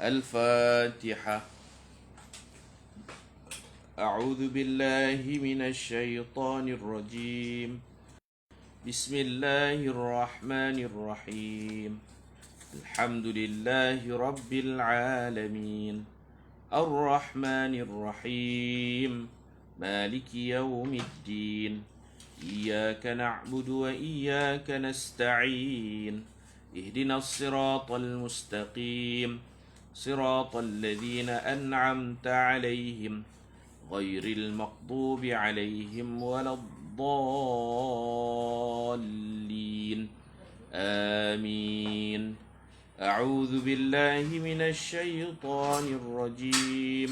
الفاتحة. أعوذ بالله من الشيطان الرجيم. بسم الله الرحمن الرحيم. الحمد لله رب العالمين، الرحمن الرحيم، مالك يوم الدين. إياك نعبد وإياك نستعين. اهدنا الصراط المستقيم، صراط الذين أنعمت عليهم غير المغضوب عليهم ولا الضالين. آمين. أعوذ بالله من الشيطان الرجيم.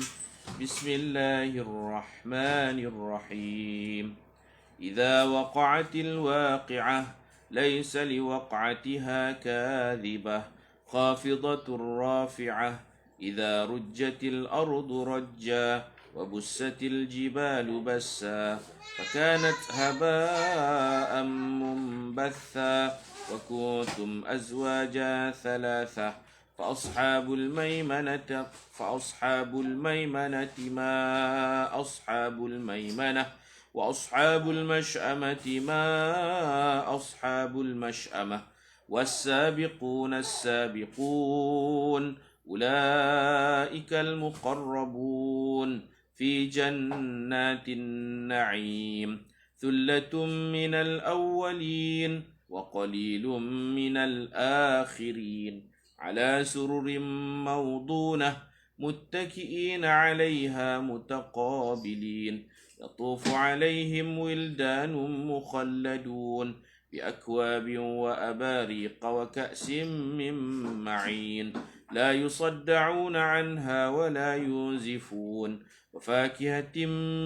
بسم الله الرحمن الرحيم. إذا وقعت الواقعة ليس لوقعتها كاذبة خافضة رافعة. إذا رجت الأرض رجا وبست الجبال بسا فكانت هباء منبثا وكنتم أزواجا ثلاثة. فأصحاب الميمنة ما أصحاب الميمنة، وأصحاب المشأمة ما أصحاب المشأمة. والسابقون السابقون أولئك المقربون في جنات النعيم. ثلة من الأولين وقليل من الآخرين. على سرر موضونة متكئين عليها متقابلين. يطوف عليهم ولدان مخلدون بأكواب وأباريق وكأس من معين. لا يصدعون عنها ولا ينزفون. وفاكهة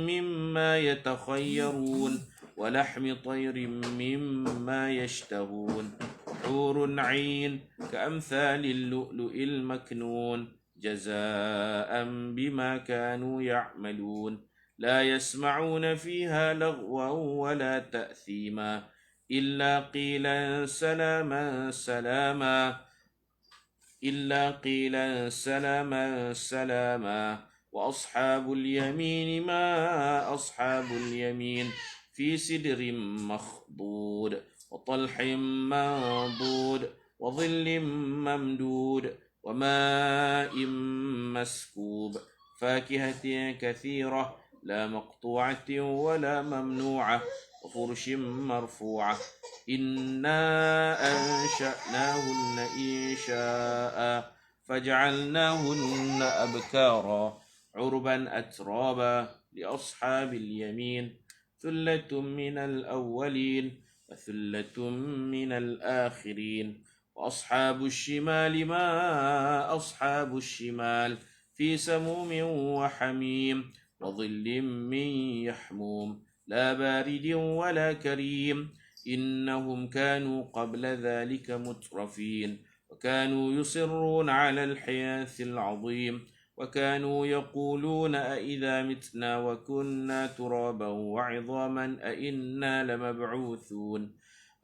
مما يتخيرون ولحم طير مما يشتهون. حور عين كأمثال اللؤلؤ المكنون جزاء بما كانوا يعملون. لا يسمعون فيها لغوا ولا تأثيما إلا قيلا سلاما سلاما وأصحاب اليمين ما أصحاب اليمين. في سدر مخضود وطلح منضود وظل ممدود وماء مسكوب. فاكهة كثيرة لا مقطوعة ولا ممنوعة وفرش مرفوعة. إنا أنشأناهن إنشاء فجعلناهن أبكارا عربا أترابا لأصحاب اليمين. ثلة من الأولين وثلة من الآخرين. وأصحاب الشمال ما أصحاب الشمال. في سموم وحميم وظل من يحموم لا بارد ولا كريم. إنهم كانوا قبل ذلك مترفين وكانوا يصرون على الحنث العظيم. وكانوا يقولون أئذا متنا وكنا ترابا وعظاما أئنا لمبعوثون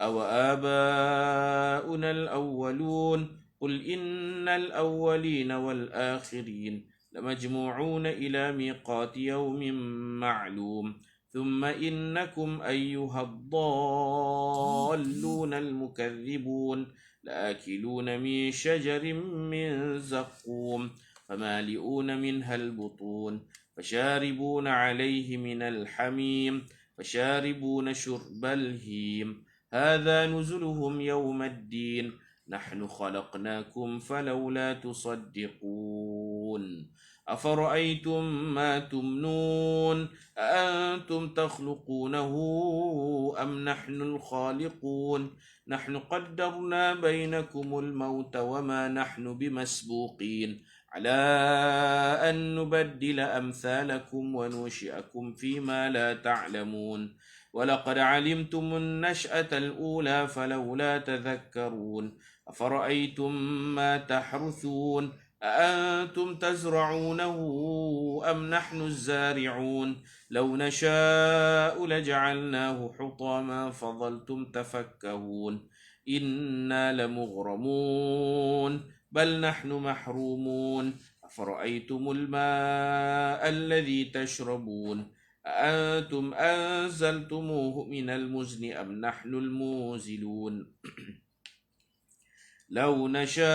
أو آباؤنا الأولون. قل إن الأولين والآخرين لمجموعون إلى ميقات يوم معلوم. ثم إنكم أيها الضالون المكذبون لآكلون من شجر من زقوم فمالئون منها البطون فشاربون عليه من الحميم فشاربون شرب الهيم. هذا نزلهم يوم الدين. نحن خلقناكم فلولا تصدقون. أفرأيتم ما تمنون أأنتم تخلقونه أم نحن الخالقون. نحن قدرنا بينكم الموت وما نحن بمسبوقين على أن نبدل أمثالكم وننشئكم فيما لا تعلمون. ولقد علمتم النشأة الأولى فلولا تذكرون. أفرأيتم ما تحرثون أأنتم تزرعونه أم نحن الزارعون. لو نشاء لجعلناه حطاما فظلتم تفكهون. إنا لمغرمون بل نحن محرومون أفرأيتم الماء الذي تشربون أأنتم أنزلتموه من المزن أم نحن المنزلون لو نشاء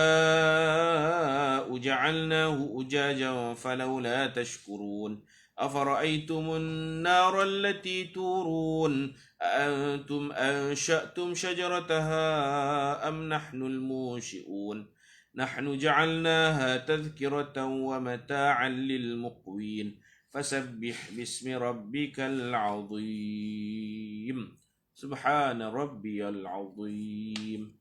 جعلناه أجاجا فلولا تشكرون أفرأيتم النار التي تورون أأنتم أنشأتم شجرتها أم نحن المنشئون نحن جعلناها تذكرة ومتاعا للمقوين فسبح باسم ربك العظيم سبحان ربي العظيم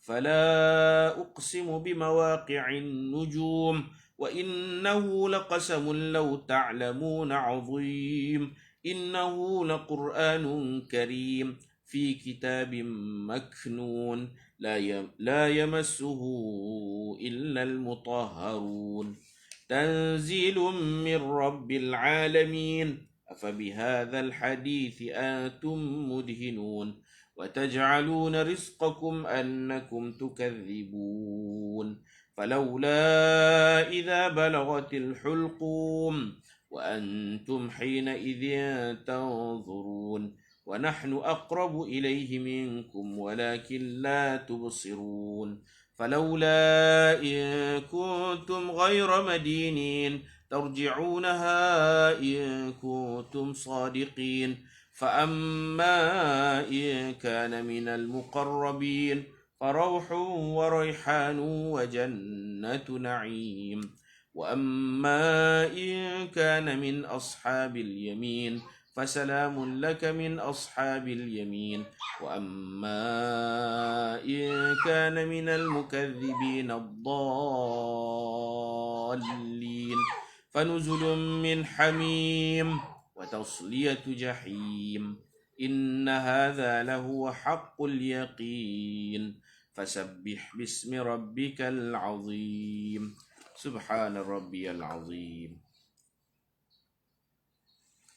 فلا أقسم بمواقع النجوم وإنه لقسم لو تعلمون عظيم إنه لقرآن كريم في كتاب مكنون لا يمسه إلا المطهرون تنزيل من رب العالمين أفبهذا الحديث أنتم مدهنون وتجعلون رزقكم أنكم تكذبون فلولا إذا بلغت الحلقوم وأنتم حينئذ تنظرون ونحن أقرب إليه منكم ولكن لا تبصرون فلولا إن كنتم غير مدينين ترجعونها إن كنتم صادقين فأما إن كان من المقربين فروح وريحان وجنة نعيم وأما إن كان من أصحاب اليمين فسلام لك من أصحاب اليمين وأما إن كان من المكذبين الضالين فنزل من حميم وتصلية جحيم إن هذا لهو حق اليقين فسبح باسم ربك العظيم سبحان ربي العظيم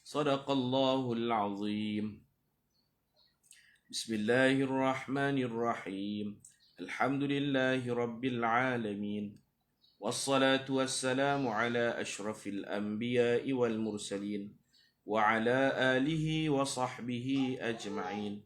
صدق الله العظيم بسم الله الرحمن الرحيم الحمد لله رب العالمين والصلاة والسلام على أشرف الأنبياء والمرسلين وعلى آله وصحبه أجمعين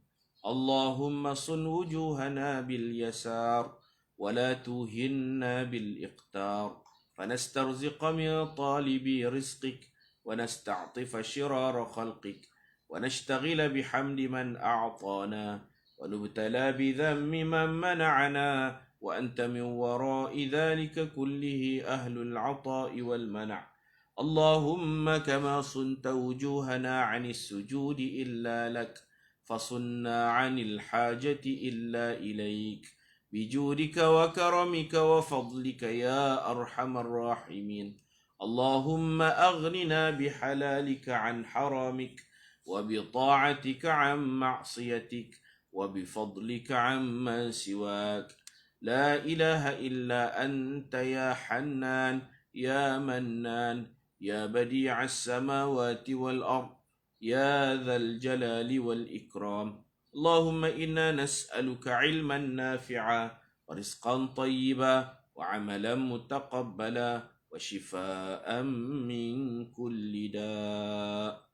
اللهم صن وجوهنا باليسار ولا توهنا بالإقتار فنسترزق من طالب رزقك ونستعطف شرار خلقك ونشتغل بحمد من أعطانا ونبتلى بذم من منعنا وأنت من وراء ذلك كله أهل العطاء والمنع اللهم كما صنت وجوهنا عن السجود إلا لك فصنا عن الحاجة إلا إليك بجودك وكرمك وفضلك يا أرحم الراحمين اللهم أغننا بحلالك عن حرامك وبطاعتك عن معصيتك وبفضلك عمن سواك لا إله إلا أنت يا حنان يا منان يا بديع السماوات والأرض يا ذا الجلال والإكرام اللهم إنا نسألك علما نافعا ورزقا طيبا وعملا متقبلا وشفاء من كل داء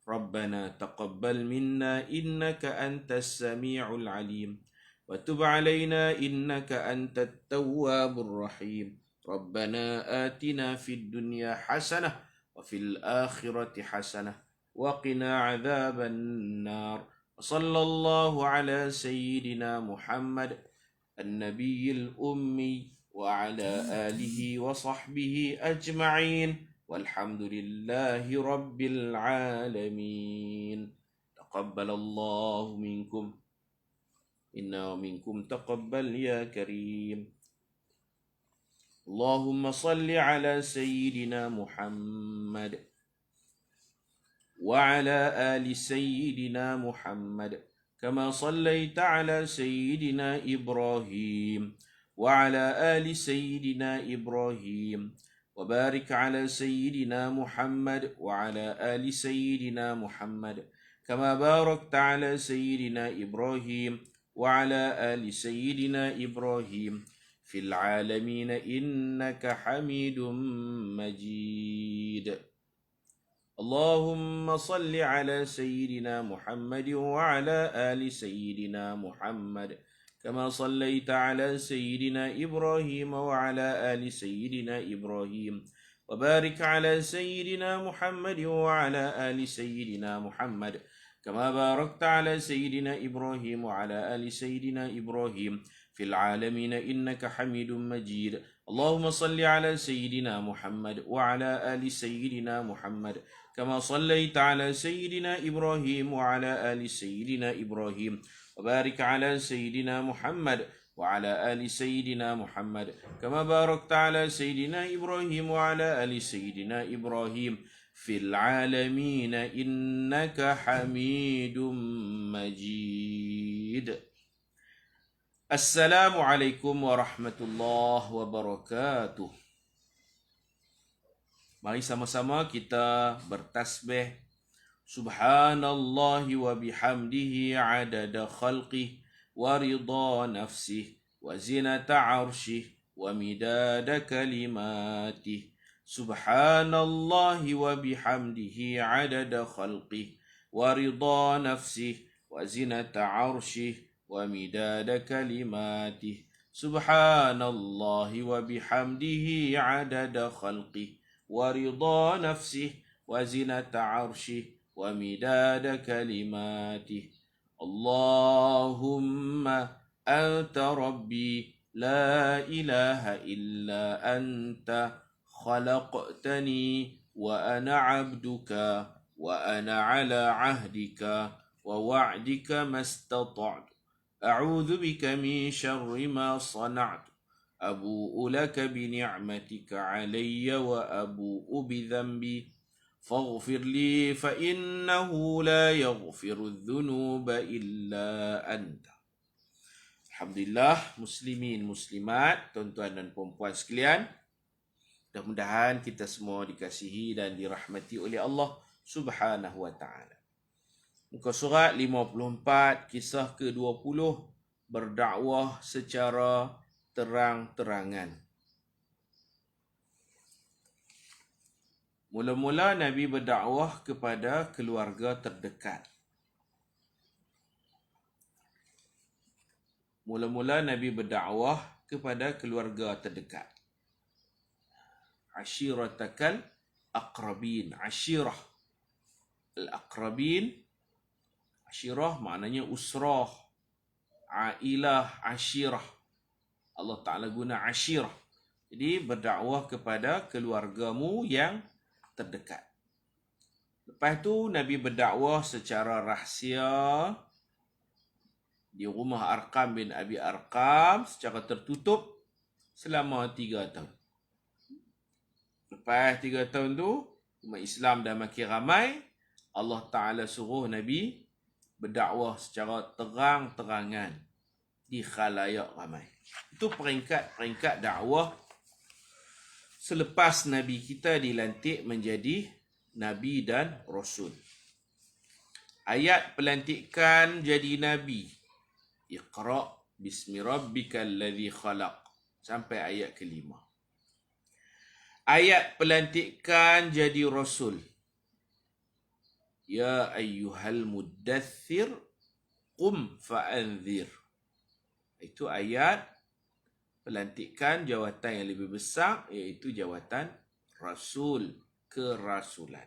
ربنا تقبل منا إنك أنت السميع العليم وتب علينا إنك أنت التواب الرحيم ربنا آتنا في الدنيا حسنة وفي الآخرة حسنة وقنا عذاب النار وصلى الله على سيدنا محمد النبي الأمي وعلى آله وصحبه أجمعين والحمد لله رب العالمين تقبل الله منكم إنا ومنكم تقبل يا كريم اللهم صل على سيدنا محمد وعلى آل سيدنا محمد كما صليت على سيدنا إبراهيم وعلى آل سيدنا إبراهيم وبارك على سيدنا محمد وعلى آل سيدنا محمد كما باركت على سيدنا إبراهيم وعلى آل سيدنا إبراهيم في العالمين إنك حميد مجيد. اللهم صل على سيدنا محمد وعلى آل سيدنا محمد كما صليت على سيدنا إبراهيم وعلى آل سيدنا إبراهيم وبارك على سيدنا محمد وعلى آل سيدنا محمد كما باركت على سيدنا إبراهيم وعلى آل سيدنا إبراهيم في العالمين إنك حميد مجيد. اللهم صل على سيدنا محمد وعلى آل سيدنا محمد كما صليت على سيدنا إبراهيم وعلى آل سيدنا إبراهيم وبارك على سيدنا محمد وعلى آل سيدنا محمد كما باركت على سيدنا إبراهيم وعلى آل سيدنا إبراهيم في العالمين إنك حميد مجيد. Assalamualaikum warahmatullahi wabarakatuh. Mari sama-sama kita bertasbih. Subhanallahi wa bihamdihi adada khalqih wa ridha nafsih wa zinata arshih wa midada kalimatih. Subhanallahi wa bihamdihi adada khalqih wa ridha nafsih wa zinata arshih wa midada kalimatih. Subhanallahi wa bihamdihi adada khalqih wa ridha nafsih wa zinata arshih wa midada kalimatih. Allahumma anta rabbi la ilaha illa anta khalaqtani wa ana abduka wa ana ala ahdika wa wa'dika mastata'tu. أعوذ بك من شر ما صنعت أبوء لك بنعمتك علي وأبوء بذنبي فاغفر لي فإنه لا يغفر الذنوب إلا أنت. Alhamdulillah, muslimin, muslimat, tuan-tuan dan puan-puan sekalian. Mudah-mudahan kita semua dikasihi dan dirahmati oleh Allah Subhanahu wa ta'ala. Muka surat 54, kisah ke-20, berdakwah secara terang-terangan. Mula-mula Nabi berdakwah kepada keluarga terdekat. Ashiratakal aqrabin. Ashirah. Al-aqrabin. Ashirah maknanya usrah, ailah, ashirah. Allah Ta'ala guna ashirah. Jadi berdakwah kepada keluargamu yang terdekat. Lepas tu Nabi berdakwah secara rahsia di rumah Arqam bin Abi Arqam secara tertutup selama 3 tahun. Lepas 3 tahun tu, umat Islam dah makin ramai. Allah Ta'ala suruh Nabi berdakwah secara terang-terangan di khalayak ramai. Itu peringkat-peringkat dakwah selepas Nabi kita dilantik menjadi Nabi dan Rasul. Ayat pelantikan jadi Nabi. Iqra' bismi rabbikal ladzi khalaq. Sampai ayat ke-5. Ayat pelantikan jadi Rasul. Ya ayyuhal muddathir qum fa'anzir. Itu ayat pelantikan jawatan yang lebih besar, iaitu jawatan Rasul, kerasulan.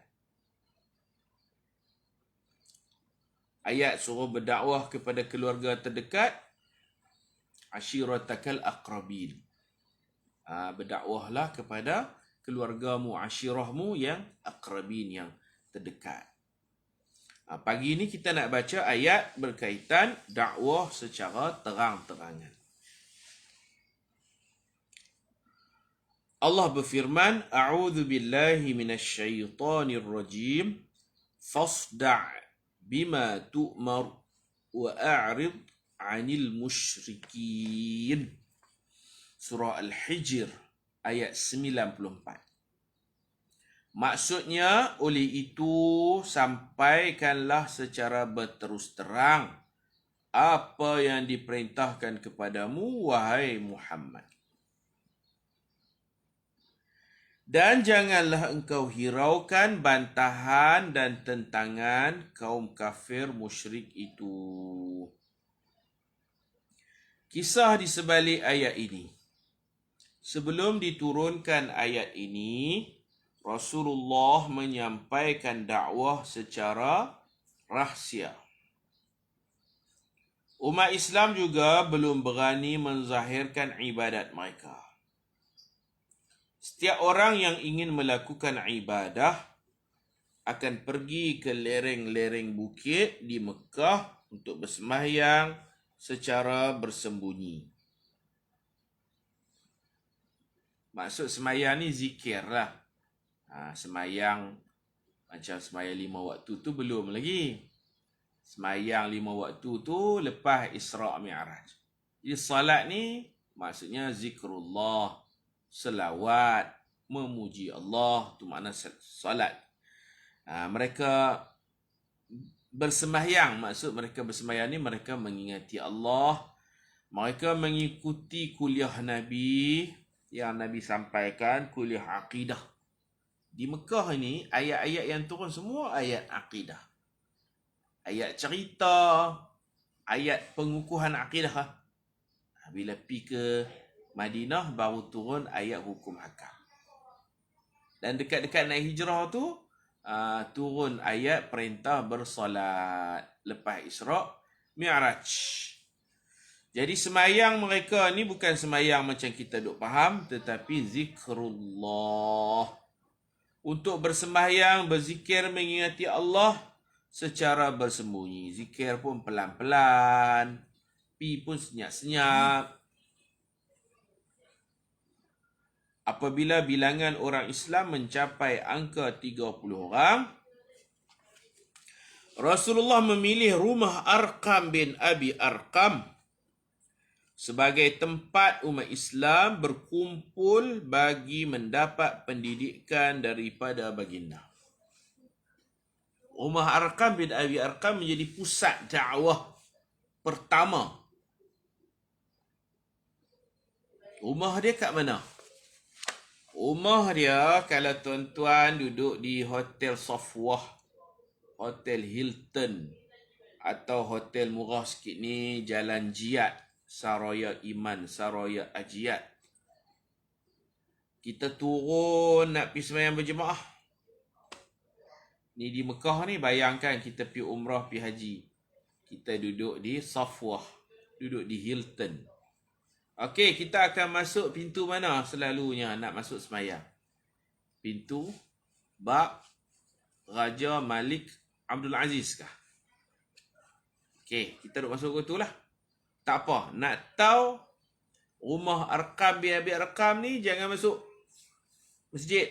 Ayat suruh berdakwah kepada keluarga terdekat, ashiratakal aqrabin. Berdakwahlah kepada keluargamu, ashirahmu yang aqrabin, yang terdekat. Pagi ini kita nak baca ayat berkaitan dakwah secara terang-terangan. Allah berfirman, A'udzu billahi minasy syaithanir rajim. Fasda' bima tu'mar wa a'rid 'anil musyrikin. Surah Al-Hijr ayat 94. Maksudnya, oleh itu sampaikanlah secara berterus terang apa yang diperintahkan kepadamu, wahai Muhammad. Dan janganlah engkau hiraukan bantahan dan tentangan kaum kafir musyrik itu. Kisah di sebalik ayat ini. Sebelum diturunkan ayat ini, Rasulullah menyampaikan dakwah secara rahsia. Umat Islam juga belum berani menzahirkan ibadat mereka. Setiap orang yang ingin melakukan ibadah akan pergi ke lereng-lereng bukit di Mekah untuk bersembahyang secara bersembunyi. Maksud sembahyang ni zikir lah. Sembahyang macam sembahyang 5 waktu tu belum lagi. Sembahyang 5 waktu tu lepas Isra' Mi'raj. Jadi salat ni maksudnya zikrullah, selawat, memuji Allah, tu makna salat. Mereka bersembahyang, maksud mereka bersembahyang ni mereka mengingati Allah, mereka mengikuti kuliah Nabi yang Nabi sampaikan, kuliah akidah. Di Mekah ini ayat-ayat yang turun semua ayat akidah. Ayat cerita, ayat pengukuhan akidah. Bila pergi ke Madinah baru turun ayat hukum hakam. Dan dekat-dekat naik hijrah tu turun ayat perintah bersolat lepas Isra' Mi'raj. Jadi semayang mereka ni bukan semayang macam kita duk faham, tetapi zikrullah. Untuk bersembahyang, berzikir, mengingati Allah secara bersembunyi. Zikir pun pelan-pelan, pi pun senyap-senyap. Apabila bilangan orang Islam mencapai angka 30 orang, Rasulullah memilih rumah Arqam bin Abi Arqam sebagai tempat umat Islam berkumpul bagi mendapat pendidikan daripada baginda. Rumah Arqam bin Abi Arqam menjadi pusat dakwah pertama. Rumah dia kat mana? Rumah dia, kalau tuan-tuan duduk di Hotel Safwah, Hotel Hilton, atau hotel murah sikit ni, Jalan Jiyad, Saraya Iman, Saraya Ajiat. Kita turun nak pergi sembahyang berjemaah. Ni di Mekah ni, bayangkan kita pergi umrah, pergi haji. Kita duduk di Safwah, duduk di Hilton. Okey, kita akan masuk pintu mana selalunya nak masuk sembahyang? Pintu bab Raja Malik Abdul Aziz kah? Okey, kita duk masuk ke tu lah. Tak apa, nak tahu rumah Arqam bin Abi Arqam ni jangan masuk masjid.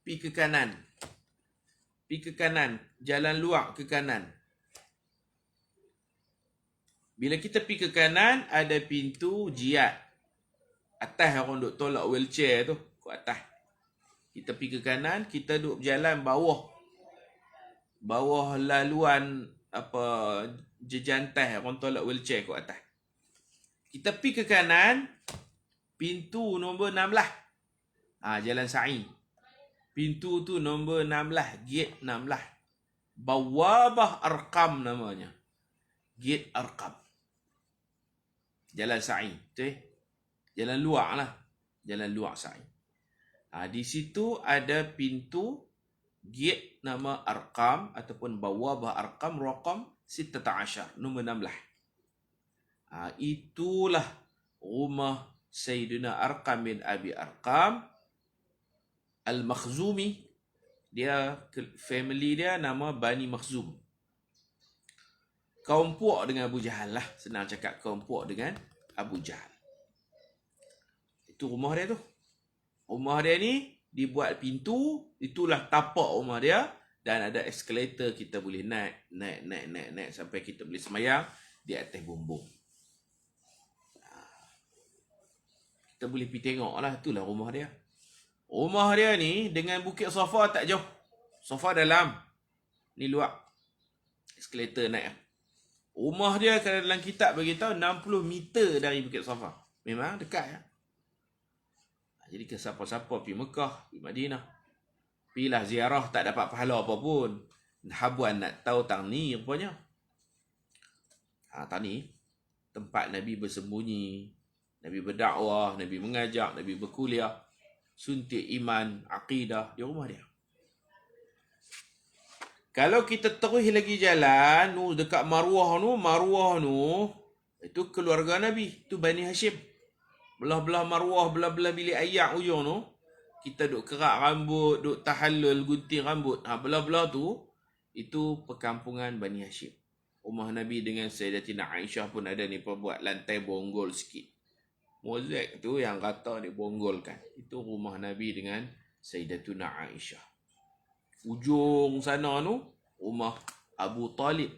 Pergi ke kanan. Pergi ke kanan, jalan luar ke kanan. Bila kita pergi ke kanan, ada pintu jihad. Atas orang duk tolak wheelchair tu, ke atas. Kita pergi ke kanan, kita duk berjalan bawah. Bawah laluan jejantai orang tolak wheelchair ke atas. Kita pergi ke kanan, pintu nombor 16. Jalan Sa'i. Pintu tu nombor 16, gate 16. Bawabah Arqam namanya. Gate Arqam. Jalan Sa'i, betul? Jalan luar lah. Jalan luar Sa'i. Di situ ada pintu gate nama Arqam ataupun Bawabah Arqam raqam 16, nombor 16. Itulah rumah Sayyidina Arqam bin Abi Arqam Al-Makhzumi. Dia, family dia nama Bani Makhzum. Kaum puak dengan Abu Jahal lah. Senang cakap kaum puak dengan Abu Jahal. Itu rumah dia tu. Rumah dia ni dibuat pintu. Itulah tapak rumah dia. Dan ada eskalator, kita boleh naik sampai kita boleh semayang di atas bumbung. Kita boleh pergi tengok lah. Itulah rumah dia. Rumah dia ni dengan Bukit Safa tak jauh. Safa dalam. Ni luar. Eskalator naik. Rumah dia kalau dalam kitab beritahu 60 meter dari Bukit Safa. Memang dekat ya. Jadi ke siapa-siapa pergi Mekah, pergi Madinah, pergilah ziarah tak dapat pahala apa pun. Habuan nak tahu tang ni rupanya. Tang ni tempat Nabi bersembunyi, Nabi berdakwah, Nabi mengajak, Nabi berkuliah, suntik iman, akidah di rumah dia. Kalau kita terus lagi jalan, dekat Marwah nu, itu keluarga Nabi, itu Bani Hashim. Belah-belah Marwah, belah-belah bilik ayak ujung tu, kita duk kerak rambut, duk tahallul, gunting rambut. Belah-belah tu, itu perkampungan Bani Hashim. Rumah Nabi dengan Sayyidatina Aisyah pun ada ni buat lantai bonggol sikit. Mozaik tu yang kata dia bonggolkan. Itu rumah Nabi dengan Sayyidatuna Aisyah. Ujung sana tu, rumah Abu Talib.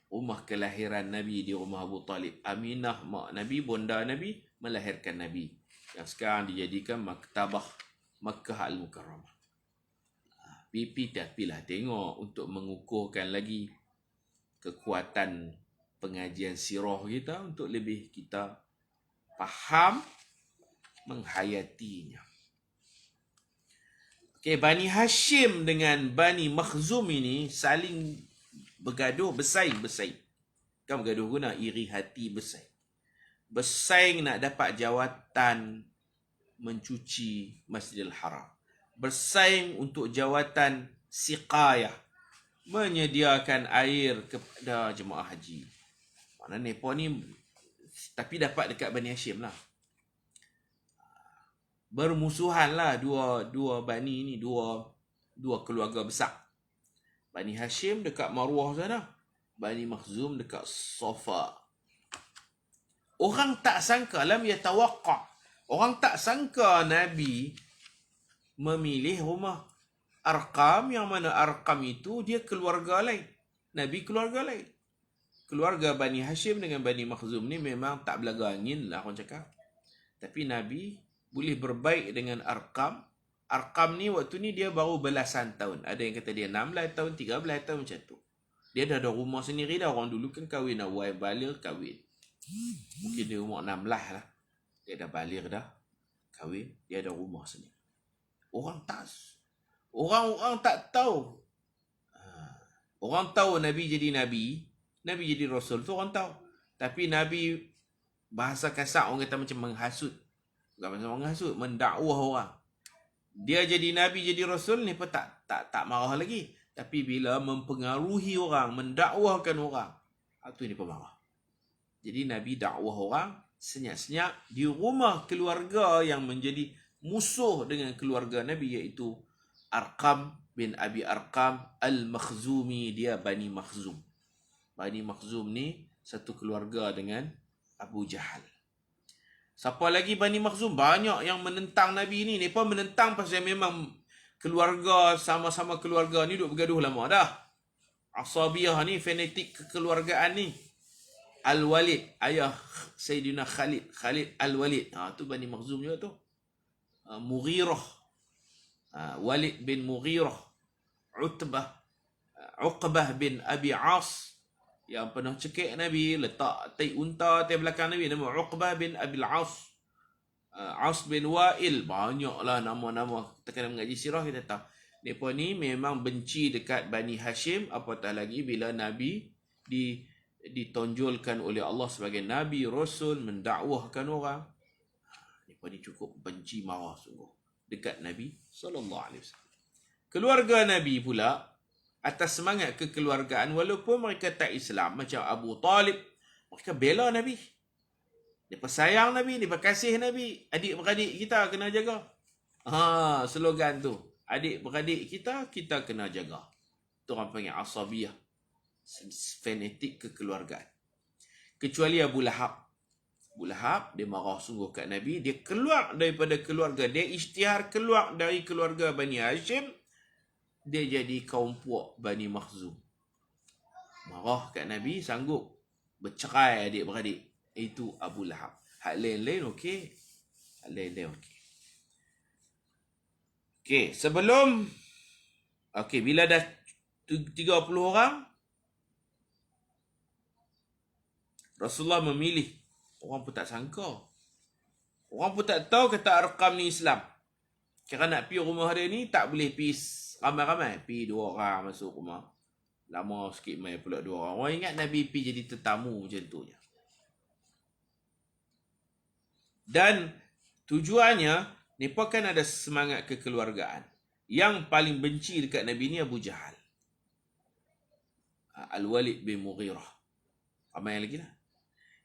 Rumah kelahiran Nabi di rumah Abu Talib. Aminah, mak Nabi, bonda Nabi, melahirkan Nabi. Yang sekarang dijadikan Maktabah Makkah Al-Mukarramah. Pipi tapi lah tengok untuk mengukuhkan lagi kekuatan pengajian sirah kita untuk lebih kita faham menghayatinya. Okay, Bani Hashim dengan Bani Makhzum ini saling bergaduh, bersaing. Kan bergaduh guna iri hati bersaing. Bersaing nak dapat jawatan mencuci Masjidil Haram. Bersaing untuk jawatan siqayah, menyediakan air kepada jemaah haji. Mana mereka ni tapi dapat dekat Bani Hashim lah. Bermusuhan lah dua bani ni, dua keluarga besar. Bani Hashim dekat Marwah sana, Bani Makhzum dekat Safa. Orang tak sangka, lam yatawaqqa. Orang tak sangka Nabi memilih rumah Arqam, yang mana Arqam itu dia keluarga lain. Nabi keluarga lain. Keluarga Bani Hashim dengan Bani Makhzum ni memang tak belaga angin lah orang cakap. Tapi Nabi boleh berbaik dengan Arqam. Arqam ni waktu ni dia baru belasan tahun. Ada yang kata dia 16 tahun, 13 tahun macam tu. Dia dah ada rumah sendiri dah. Orang dulu kan kahwin, awal baligh kahwin. Mungkin dia umur 16 lah. Dia dah baligh dah, kahwin, dia ada rumah sendiri. Orang tak tahu. Orang tahu Nabi jadi Nabi, Nabi jadi Rasul tu orang tahu. Tapi Nabi, bahasa kasar orang kata macam menghasut. Bukan macam menghasut, mendakwah orang. Dia jadi Nabi, jadi Rasul ni pun tak marah lagi. Tapi bila mempengaruhi orang, mendakwahkan orang, itu ni pun marah. Jadi Nabi dakwah orang senyap-senyap di rumah keluarga yang menjadi musuh dengan keluarga Nabi, iaitu Arqam bin Abi Arqam Al-Makhzumi. Dia Bani Makhzum. Bani Makhzum ni satu keluarga dengan Abu Jahal. Siapa lagi Bani Makhzum? Banyak yang menentang Nabi ni. Mereka menentang pasal memang keluarga, sama-sama keluarga ni duk bergaduh lama dah. Asabiyah ni, fanatik kekeluargaan ni. Al-Walid, ayah Sayyidina Khalid Al-Walid. Tu Bani Makhzum juga tu. Mughirah, Walid bin Mughirah. Uqbah bin Abi As, yang pernah cekik Nabi, letak tai unta tai belakang Nabi, nama Uqbah bin Abi As. As bin Wa'il. Banyaklah nama-nama. Kita kena mengaji sirah, kita tahu mereka ni memang benci dekat Bani Hashim, apatah lagi bila Nabi ditonjolkan oleh Allah sebagai Nabi, Rasul, mendakwahkan orang. Mereka ni cukup benci, marah sungguh dekat Nabi SAW. Keluarga Nabi pula, atas semangat kekeluargaan, walaupun mereka tak Islam, macam Abu Talib, mereka bela Nabi. Mereka sayang Nabi, mereka kasih Nabi. Adik-beradik kita kena jaga. Slogan tu. Adik-beradik kita kena jaga. Itu orang panggil asabiyah. Fanatik kekeluargaan. Kecuali Abu Lahab. Abu Lahab, dia marah sungguh kat Nabi. Dia keluar daripada keluarga. Dia isytihar keluar dari keluarga Bani Hashim. Dia jadi kaum puak Bani Makhzum. Marah kat Nabi, sanggup bercerai adik-beradik. Itu Abu Lahab. Hak lain-lain okey. Hak lain-lain okey. Okey, sebelum bila dah 30 orang, Rasulullah memilih. Orang pun tak sangka. Orang pun tak tahu kata arkam ni Islam. Kira nak pergi rumah dia ni, tak boleh pergi ramai-ramai. Pergi 2 orang masuk rumah. Lama sikit main pula 2 orang. Orang ingat Nabi pergi jadi tetamu macam tu je. Dan tujuannya, mereka kan ada semangat kekeluargaan. Yang paling benci dekat Nabi ni Abu Jahal. Al-Walid bin Mughirah. Ramai lagi lah.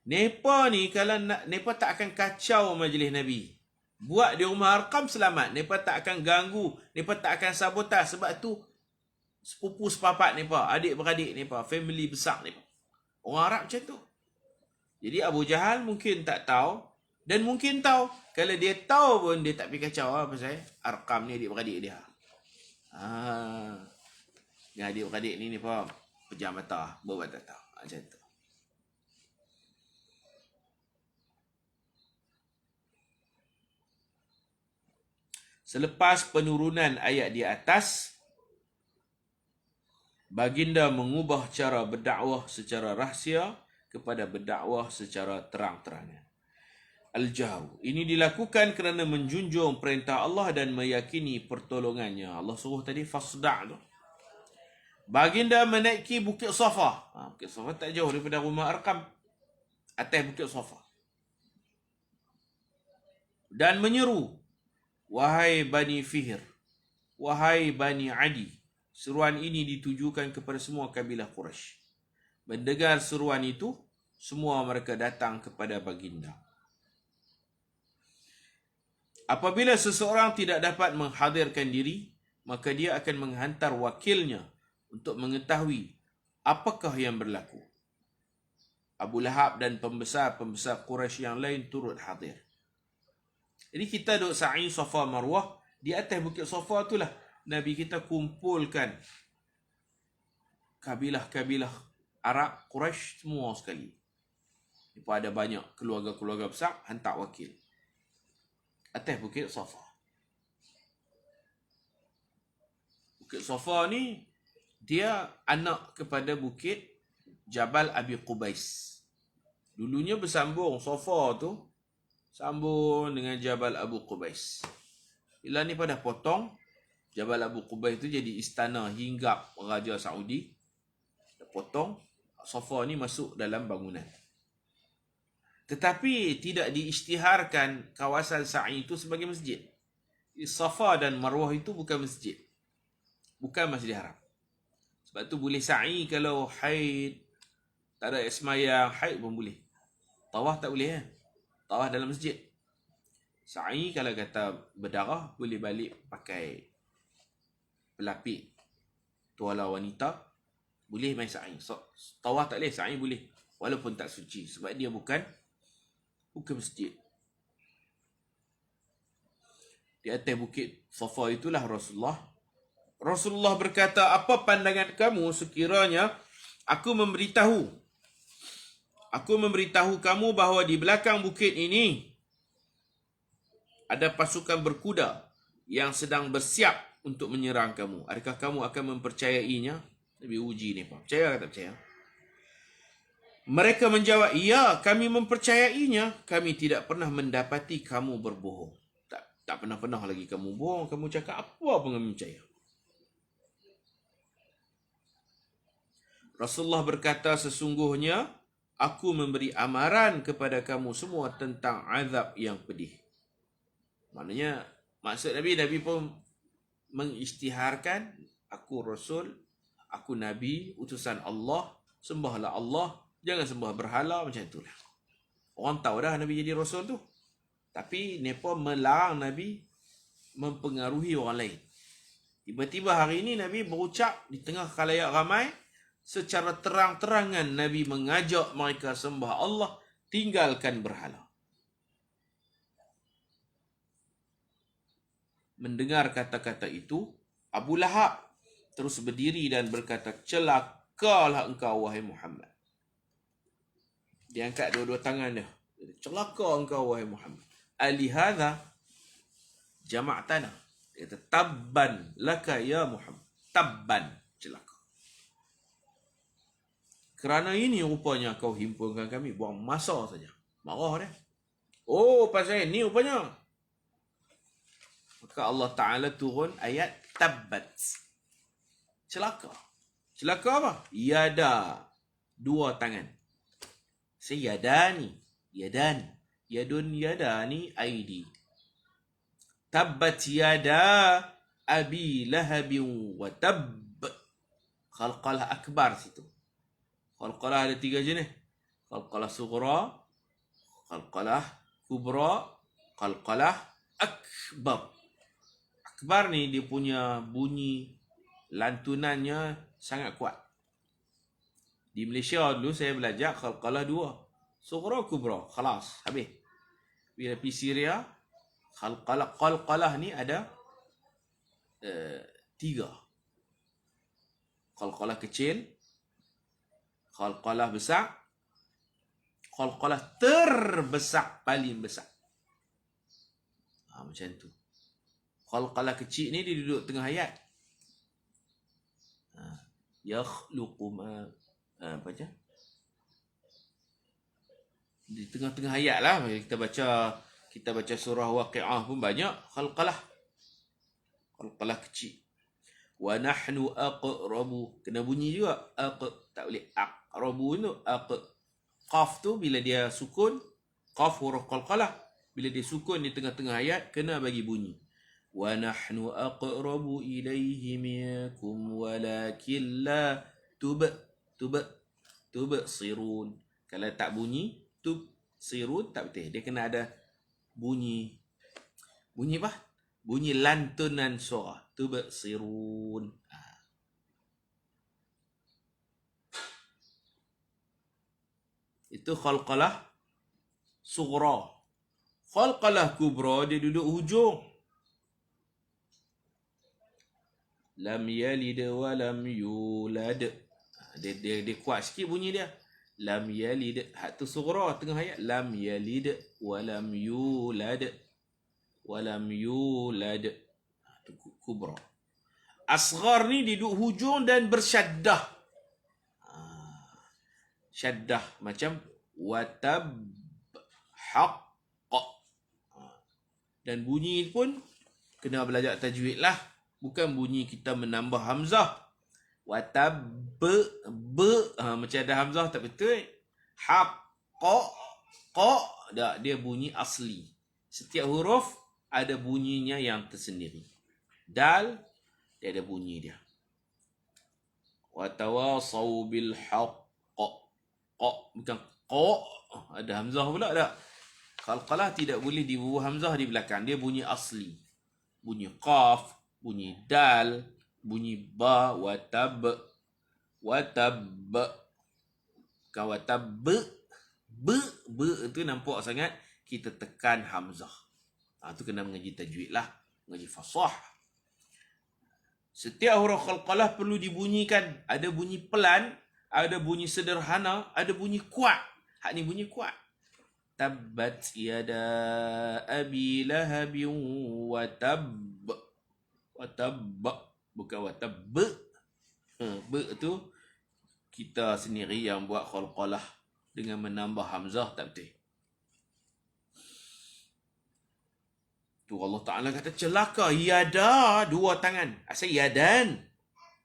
Mereka ni kalau nak, mereka tak akan kacau majlis Nabi. Buat di rumah Arqam selamat. Mereka tak akan ganggu. Mereka tak akan sabotaj. Sebab tu sepupu sepapat mereka, adik-beradik mereka, family besar mereka. Orang Arab macam tu. Jadi Abu Jahal mungkin tak tahu. Dan mungkin tahu. Kalau dia tahu pun dia tak pergi kacau lah pasal Arqam ni adik-beradik dia. Yang adik-beradik ni faham? Pejam mata. Buat tak tahu. Macam tu. Selepas penurunan ayat di atas, baginda mengubah cara berdakwah secara rahsia kepada berdakwah secara terang-terangan. Al-Jahru. Ini dilakukan kerana menjunjung perintah Allah dan meyakini pertolongannya. Allah suruh tadi fasda' tu. Baginda menaiki Bukit Safa. Bukit Safa tak jauh daripada rumah Arqam. Atas Bukit Safa. Dan menyeru, wahai Bani Fihr, wahai Bani Adi. Seruan ini ditujukan kepada semua kabilah Quraisy. Mendengar seruan itu, semua mereka datang kepada baginda. Apabila seseorang tidak dapat menghadirkan diri, maka dia akan menghantar wakilnya untuk mengetahui apakah yang berlaku. Abu Lahab dan pembesar-pembesar Quraisy yang lain turut hadir. Jadi kita duduk sa'i Safa Marwah, di atas Bukit Safa itulah Nabi kita kumpulkan kabilah-kabilah Arab, Quraisy semua sekali. Lepas ada banyak keluarga-keluarga besar, hantar wakil. Atas Bukit Safa. Bukit Safa ni, dia anak kepada Bukit Jabal Abi Qubais. Dulunya bersambung, Safa tu sambung dengan Jabal Abu Qubais. Bila ni pada potong, Jabal Abu Qubais tu jadi istana hinggap Raja Saudi. Potong, Safa ni masuk dalam bangunan. Tetapi tidak diisytiharkan kawasan sa'i itu sebagai masjid. Safa dan Marwah itu bukan masjid. Bukan Masjid Haram. Sebab tu boleh sa'i kalau haid, tak ada semayang, haid pun boleh. Tawaf tak boleh kan? Tawaf dalam masjid. Sa'i kalau kata berdarah, boleh balik pakai pelapik tuala wanita. Boleh main sa'i. So, tawaf tak boleh, sa'i boleh. Walaupun tak suci. Sebab dia bukan masjid. Di atas Bukit Safa itulah Rasulullah berkata, apa pandangan kamu sekiranya aku memberitahu kamu bahawa di belakang bukit ini ada pasukan berkuda yang sedang bersiap untuk menyerang kamu. Adakah kamu akan mempercayainya? Nabi uji ni, percaya atau tak percaya? Mereka menjawab, ya, kami mempercayainya. Kami tidak pernah mendapati kamu berbohong. Tak pernah lagi kamu bohong. Kamu cakap apa pun kami percaya. Rasulullah berkata, sesungguhnya aku memberi amaran kepada kamu semua tentang azab yang pedih. Maknanya, maksud Nabi pun mengisytiharkan, aku Rasul, aku Nabi, utusan Allah, sembahlah Allah, jangan sembah berhala, macam itulah. Orang tahu dah Nabi jadi Rasul tu. Tapi mereka melarang Nabi mempengaruhi orang lain. Tiba-tiba hari ini Nabi berucap di tengah khalayak ramai, secara terang-terangan Nabi mengajak mereka sembah Allah, tinggalkan berhala. Mendengar kata-kata itu, Abu Lahab terus berdiri dan berkata, celakalah engkau wahai Muhammad. Dia angkat dua-dua tangan dia. Celaka engkau wahai Muhammad. Alihadha jama'tana. Dia kata, tabban laka ya Muhammad. Tabban, celaka. Kerana ini rupanya kau himpunkan kami. Buang masa saja. Marah dia. Oh, pasal ni rupanya. Maka Allah Ta'ala turun ayat tabbat. Celaka. Celaka apa? Yada. Dua tangan. Yadani. Yadani. Yadun yadani aidi. Tabbat yada abi lahabin wa tabb. Khalqalah akbar situ. Khalqalah ada 3 jenis. Khalqalah sughra, khalqalah kubra, khalqalah akbar. Akbar ni dia punya bunyi lantunannya sangat kuat. Di Malaysia dulu saya belajar khalqalah 2. Sughra kubra, khalas, habis. Bila pergi Syria, qalqalah ni ada 3. Qalqalah kecil, qalqalah besar, qalqalah terbesar, paling besar. Macam tu. Qalqalah kecil ni dia duduk tengah ayat. Yakhluqu ma apa je? Di tengah-tengah ayat lah kita baca surah Waqi'ah pun banyak qalqalah. Qalqalah kecil. Wa nahnu aqrabu, kena bunyi juga tak boleh aqrabu tu qaf tu bila dia sukun, qaf huruf qalqalah, bila dia sukun di tengah-tengah ayat kena bagi bunyi. Wa nahnu aqrabu ilaihi minkum walakin la tubsirun. Kalau tak bunyi tubsirun tak betul, dia kena ada bunyi apa? Bunyi lantunan suara. Tubsirun. Itu khalqalah sughra. Khalqalah kubra dia duduk hujung. Lam yalid wa lam yulad. Dia kuat sikit bunyi dia. Lam yalid. Hak tu sughra tengah ayat. Lam yalid wa lam yulad. Walam yulad. Itu kubra. Asghar ni duduk hujung dan bersyaddah. Syaddah macam watab haqqa. Dan bunyi pun kena belajar tajwid lah. Bukan bunyi kita menambah hamzah. Watab macam ada hamzah tak betul. Haqqa qa dia bunyi asli. Setiap huruf ada bunyinya yang tersendiri. Dal, dia ada bunyi dia. Watawasau bil haqq. Bukan qa. Ada hamzah pula tak? Qalqalah tidak boleh dibubuh hamzah di belakang. Dia bunyi asli. Bunyi qaf, bunyi dal, bunyi ba, watab. Bukan watab. B tu nampak sangat kita tekan hamzah. Itu kena mengaji tajwid lah. Mengaji fasah. Setiap huruf qalqalah perlu dibunyikan. Ada bunyi pelan, ada bunyi sederhana, ada bunyi kuat. Hak ni bunyi kuat. Tabbat yada abi lahabin wa tabb. Wa tabb. Bukan wa tabb. B tu kita sendiri yang buat qalqalah dengan menambah hamzah tak betul. Tu Allah Ta'ala kata celaka. Yada, 2 tangan. Asal yadan.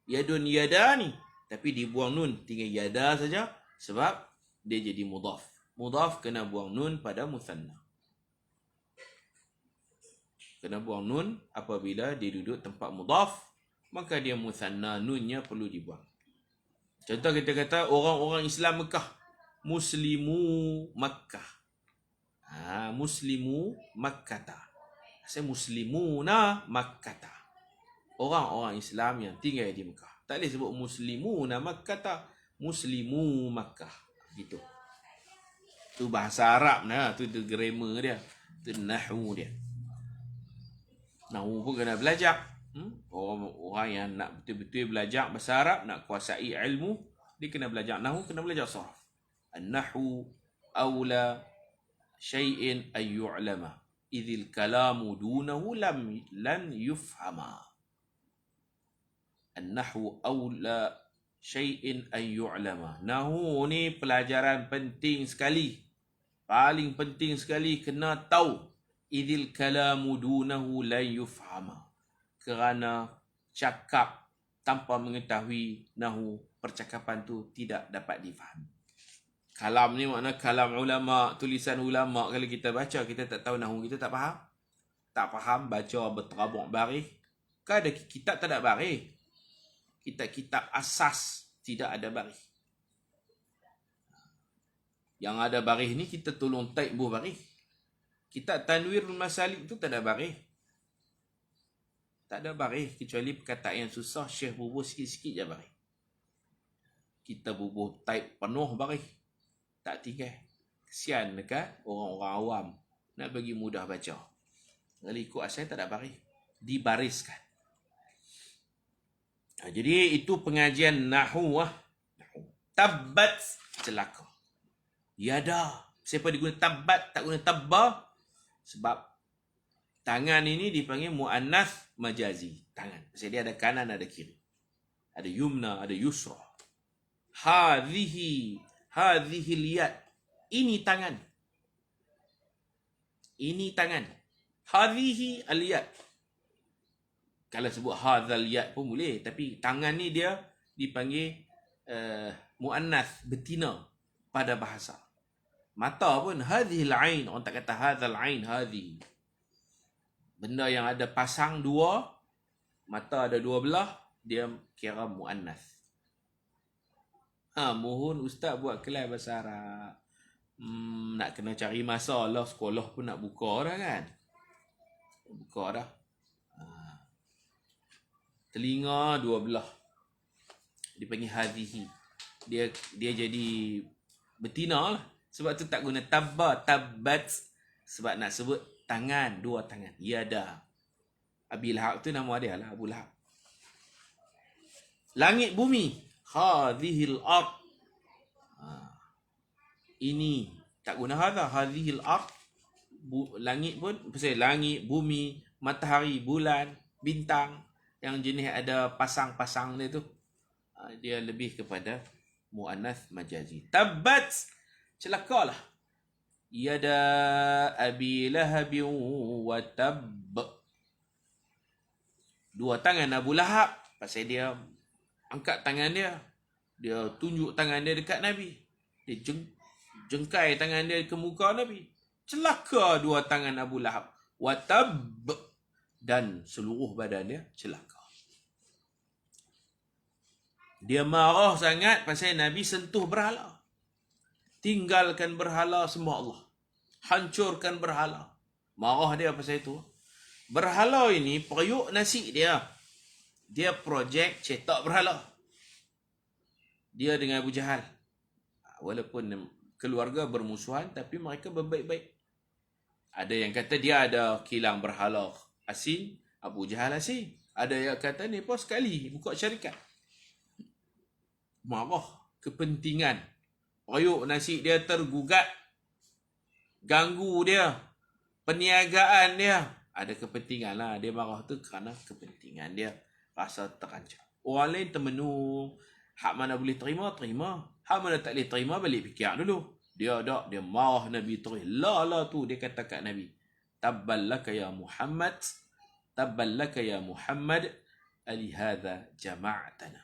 Yadun yadani. Tapi dibuang nun. Tinggal yada saja. Sebab dia jadi mudhaf. Mudhaf kena buang nun pada muthanna. Kena buang nun apabila dia duduk tempat mudhaf. Maka dia muthanna. Nunnya perlu dibuang. Contoh kita kata orang-orang Islam Mekah. Muslimu Makkah. Muslimu Makkata. Saya muslimuna Makkata. Orang-orang Islam yang tinggal di Mekah. Tak boleh sebut muslimuna Makkata. Muslimu Makkah. Gitu. Tu bahasa Arab nah. Tu grammar dia. Tu nahwu dia. Nahwu pun kena belajar. Orang yang nak betul-betul belajar bahasa Arab, nak kuasai ilmu, dia kena belajar nahwu, kena belajar sarf. An-nahwu awla syai'in ay yu'lama. Idhil kalamu dunahu lan yufhama. An-nahwu awla syai'in an yu'lama. Nahwu ni pelajaran penting sekali. Paling penting sekali kena tahu. Idil kalamu dunahu la yufhama. Kerana cakap tanpa mengetahui nahu, percakapan tu tidak dapat difahami. Kalam ni makna kalam ulama, tulisan ulama. Kalau kita baca, kita tak tahu nahu, kita tak faham. Tak faham, baca berterabuk baris. Kan ada kitab tak ada baris. Kitab-kitab asas tidak ada baris. Yang ada baris ni kita tolong type buah baris. Kitab Tanwirul Masalik tu tak ada baris. Tak ada baris kecuali perkataan yang susah, Syekh bubuh sikit-sikit je baris. Kita bubuh type penuh baris. Tak tinggal. Kesian dekat orang-orang awam. Nak bagi mudah baca. Kalau ikut asal tak ada baris. Dibariskan. Jadi itu pengajian Nahu. Tabbat celaka. Yada. Siapa dia guna tabbat, tak guna tabba? Sebab tangan ini dipanggil mu'annath majazi. Tangan. Maksudnya dia ada kanan, ada kiri. Ada yumna, ada yusra. Hadhihi liyad. Ini tangan. Ini tangan. Hadhihi aliyad. Kalau sebut hadzal yad pun boleh. Tapi tangan ni dia dipanggil mu'annath, betina pada bahasa. Mata pun hadhil ain. Orang tak kata hadzal ain, hadhi. Benda yang ada pasang dua, mata ada dua belah, dia kira mu'annath. Mohon ustaz buat kelas bahasa Arab. Nak kena cari masa lah. Sekolah pun nak buka dah kan. Buka dah. Telinga dua belah. Dipanggil hadhihi. Dia jadi betina lah. Sebab tu tak guna tabba, tabbat. Sebab nak sebut tangan, dua tangan. Yada. Abi Lahab tu nama dia lah, Abu Lahab. Langit bumi. Hadhil ard. Ini. Tak guna hadha. Hadhil ard. Langit pun. Pasal langit, bumi, matahari, bulan, bintang. Yang jenis ada pasang-pasang dia tu. Dia lebih kepada mu'annath majazi. Tabbat. Celakalah. Yada Abi Lahabi wa tab. Dua tangan Abu Lahab. Pasal dia angkat tangan dia. Dia tunjuk tangan dia dekat Nabi. Dia jengkai tangan dia ke muka Nabi. Celaka dua tangan Abu Lahab. Wa tab. Dan seluruh badan dia celaka. Dia marah sangat pasal Nabi sentuh berhala. Tinggalkan berhala, sembah Allah. Hancurkan berhala. Marah dia pasal itu. Berhala ini, periuk nasi dia. Dia projek cetak berhala. Dia dengan Abu Jahal. Walaupun keluarga bermusuhan, tapi mereka berbaik-baik. Ada yang kata dia ada kilang berhala asing, Abu Jahal asing. Ada yang kata ni pun sekali buka syarikat. Marah, kepentingan. Periuk nasi dia tergugat. Ganggu dia. Perniagaan dia. Ada kepentingan lah. Dia marah tu kerana kepentingan dia. Rasa terancam. Orang lain termenung. Hak mana boleh terima, terima. Hak mana tak boleh terima, balik fikir dulu. Dia tak. Dia marah Nabi terus. La tu dia kata kat Nabi. Tabballaka ya Muhammad. Tabballaka ya Muhammad. Alihadha jama'atana.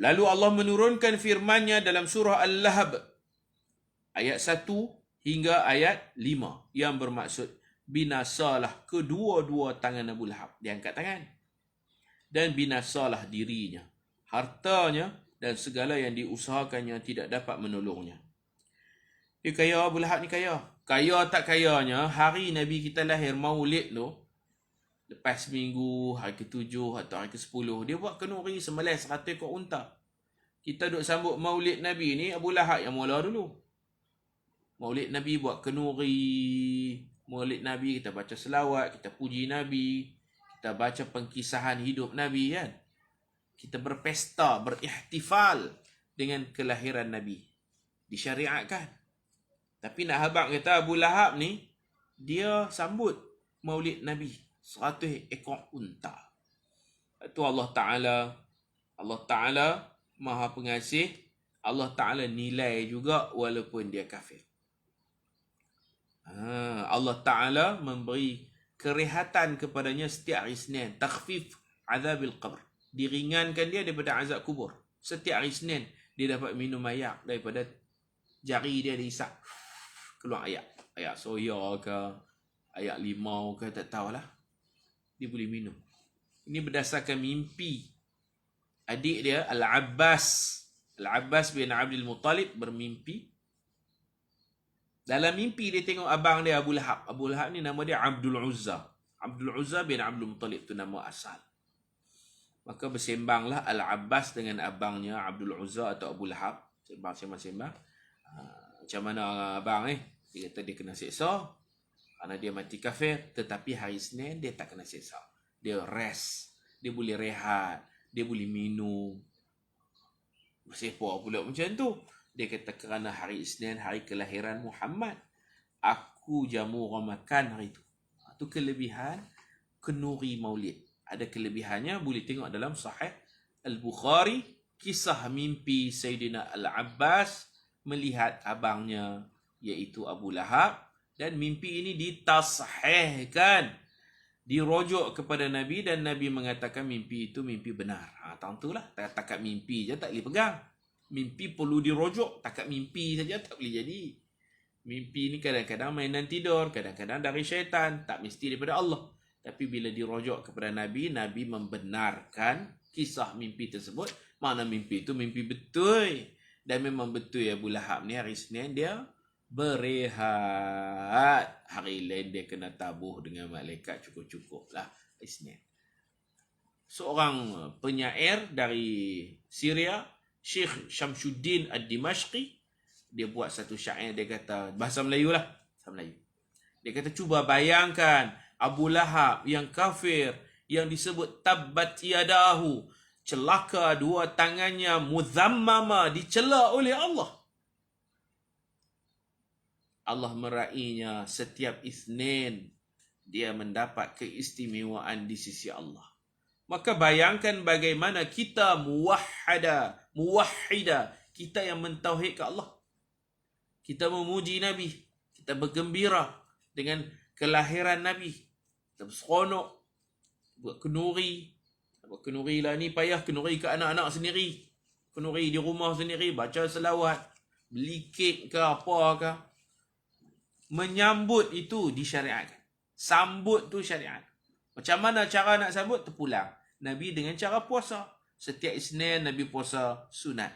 Lalu Allah menurunkan firman-Nya dalam surah Al-Lahab ayat 1 hingga ayat 5 yang bermaksud binasalah kedua-dua tangan Abu Lahab. Dia angkat tangan. Dan binasalah dirinya, hartanya dan segala yang diusahakannya tidak dapat menolongnya. Dia kaya, Abu Lahab ni kaya. Kaya tak kayanya, hari Nabi kita lahir Maulid tu, lepas seminggu, hari ke-7 atau hari ke-10, dia buat kenuri sembelih 100 ekor unta. Kita duk sambut Maulid Nabi ni, Abu Lahab yang mula dulu. Maulid Nabi buat kenuri. Maulid Nabi kita baca selawat, kita puji Nabi, kita baca pengkisahan hidup Nabi kan. Kita berpesta, berihtifal dengan kelahiran Nabi. Disyariatkan. Tapi nak habaq kata Abu Lahab ni, dia sambut Maulid Nabi 100 ekor unta. Itu Allah Ta'ala Maha Pengasih. Allah Ta'ala nilai juga walaupun dia kafir. Allah Ta'ala memberi kerehatan kepadanya setiap hari Isnin. Takhfif azabil qabr. Diringankan dia daripada azab kubur. Setiap hari Isnin dia dapat minum air daripada jari dia diisap. Keluar air. Air soya ke, air limau ke, tak tahulah. Dia boleh minum. Ini berdasarkan mimpi adik dia Al-Abbas. Al-Abbas bin Abdul Muttalib bermimpi. Dalam mimpi dia tengok abang dia Abu Lahab. Abu Lahab ni nama dia Abdul Uzza. Abdul Uzza bin Abdul Muttalib tu nama asal. Maka bersembanglah Al-Abbas dengan abangnya Abdul Uzza atau Abu Lahab. Sembang. Macam mana abang ni? Dia kata dia kena seksa kerana dia mati kafir. Tetapi hari Isnin dia tak kena seksa. Dia rest. Dia boleh rehat. Dia boleh minum. Siapa pula macam tu? Dia kata kerana hari Isnin, hari kelahiran Muhammad, aku jamu orang makan hari itu. Itu kelebihan kenuri maulid. Ada kelebihannya, boleh tengok dalam Sahih Al-Bukhari, kisah mimpi Sayyidina Al-Abbas melihat abangnya, iaitu Abu Lahab. Dan mimpi ini ditashihkan, dirujuk kepada Nabi, dan Nabi mengatakan mimpi itu mimpi benar. Tentulah, takat mimpi je tak boleh pegang. Mimpi perlu dirujuk, takat mimpi saja tak boleh jadi. Mimpi ni kadang-kadang mainan tidur, kadang-kadang dari syaitan, tak mesti daripada Allah. Tapi bila dirujuk kepada Nabi, Nabi membenarkan kisah mimpi tersebut. Mana mimpi itu mimpi betul. Dan memang betul Abu Lahab ni hari Isnin dia berehat. Hari lain dia kena tabuh dengan malaikat cukup-cukup lah Isnin. Seorang penyair dari Syria, Syekh Syamsuddin Ad-Dimashqi, dia buat satu syair. Dia kata, bahasa Melayu lah, bahasa Melayu. Dia kata, cuba bayangkan Abu Lahab yang kafir, yang disebut tabbat yadahu, celaka dua tangannya, muzammama, dicela oleh Allah. Allah meraihnya setiap Isnin, dia mendapat keistimewaan di sisi Allah. Maka bayangkan bagaimana kita muwahhida, kita yang mentauhidkan Allah. Kita memuji Nabi, kita bergembira dengan kelahiran Nabi. Kita berseronok, buat kenuri. Buat kenuri lah ni payah, kenuri ke anak-anak sendiri. Kenuri di rumah sendiri, baca selawat, beli kek ke apa ke. Menyambut itu disyariatkan. Sambut tu syariat. Macam mana cara nak sambut? Terpulang. Nabi dengan cara puasa. Setiap Isnin Nabi puasa sunat.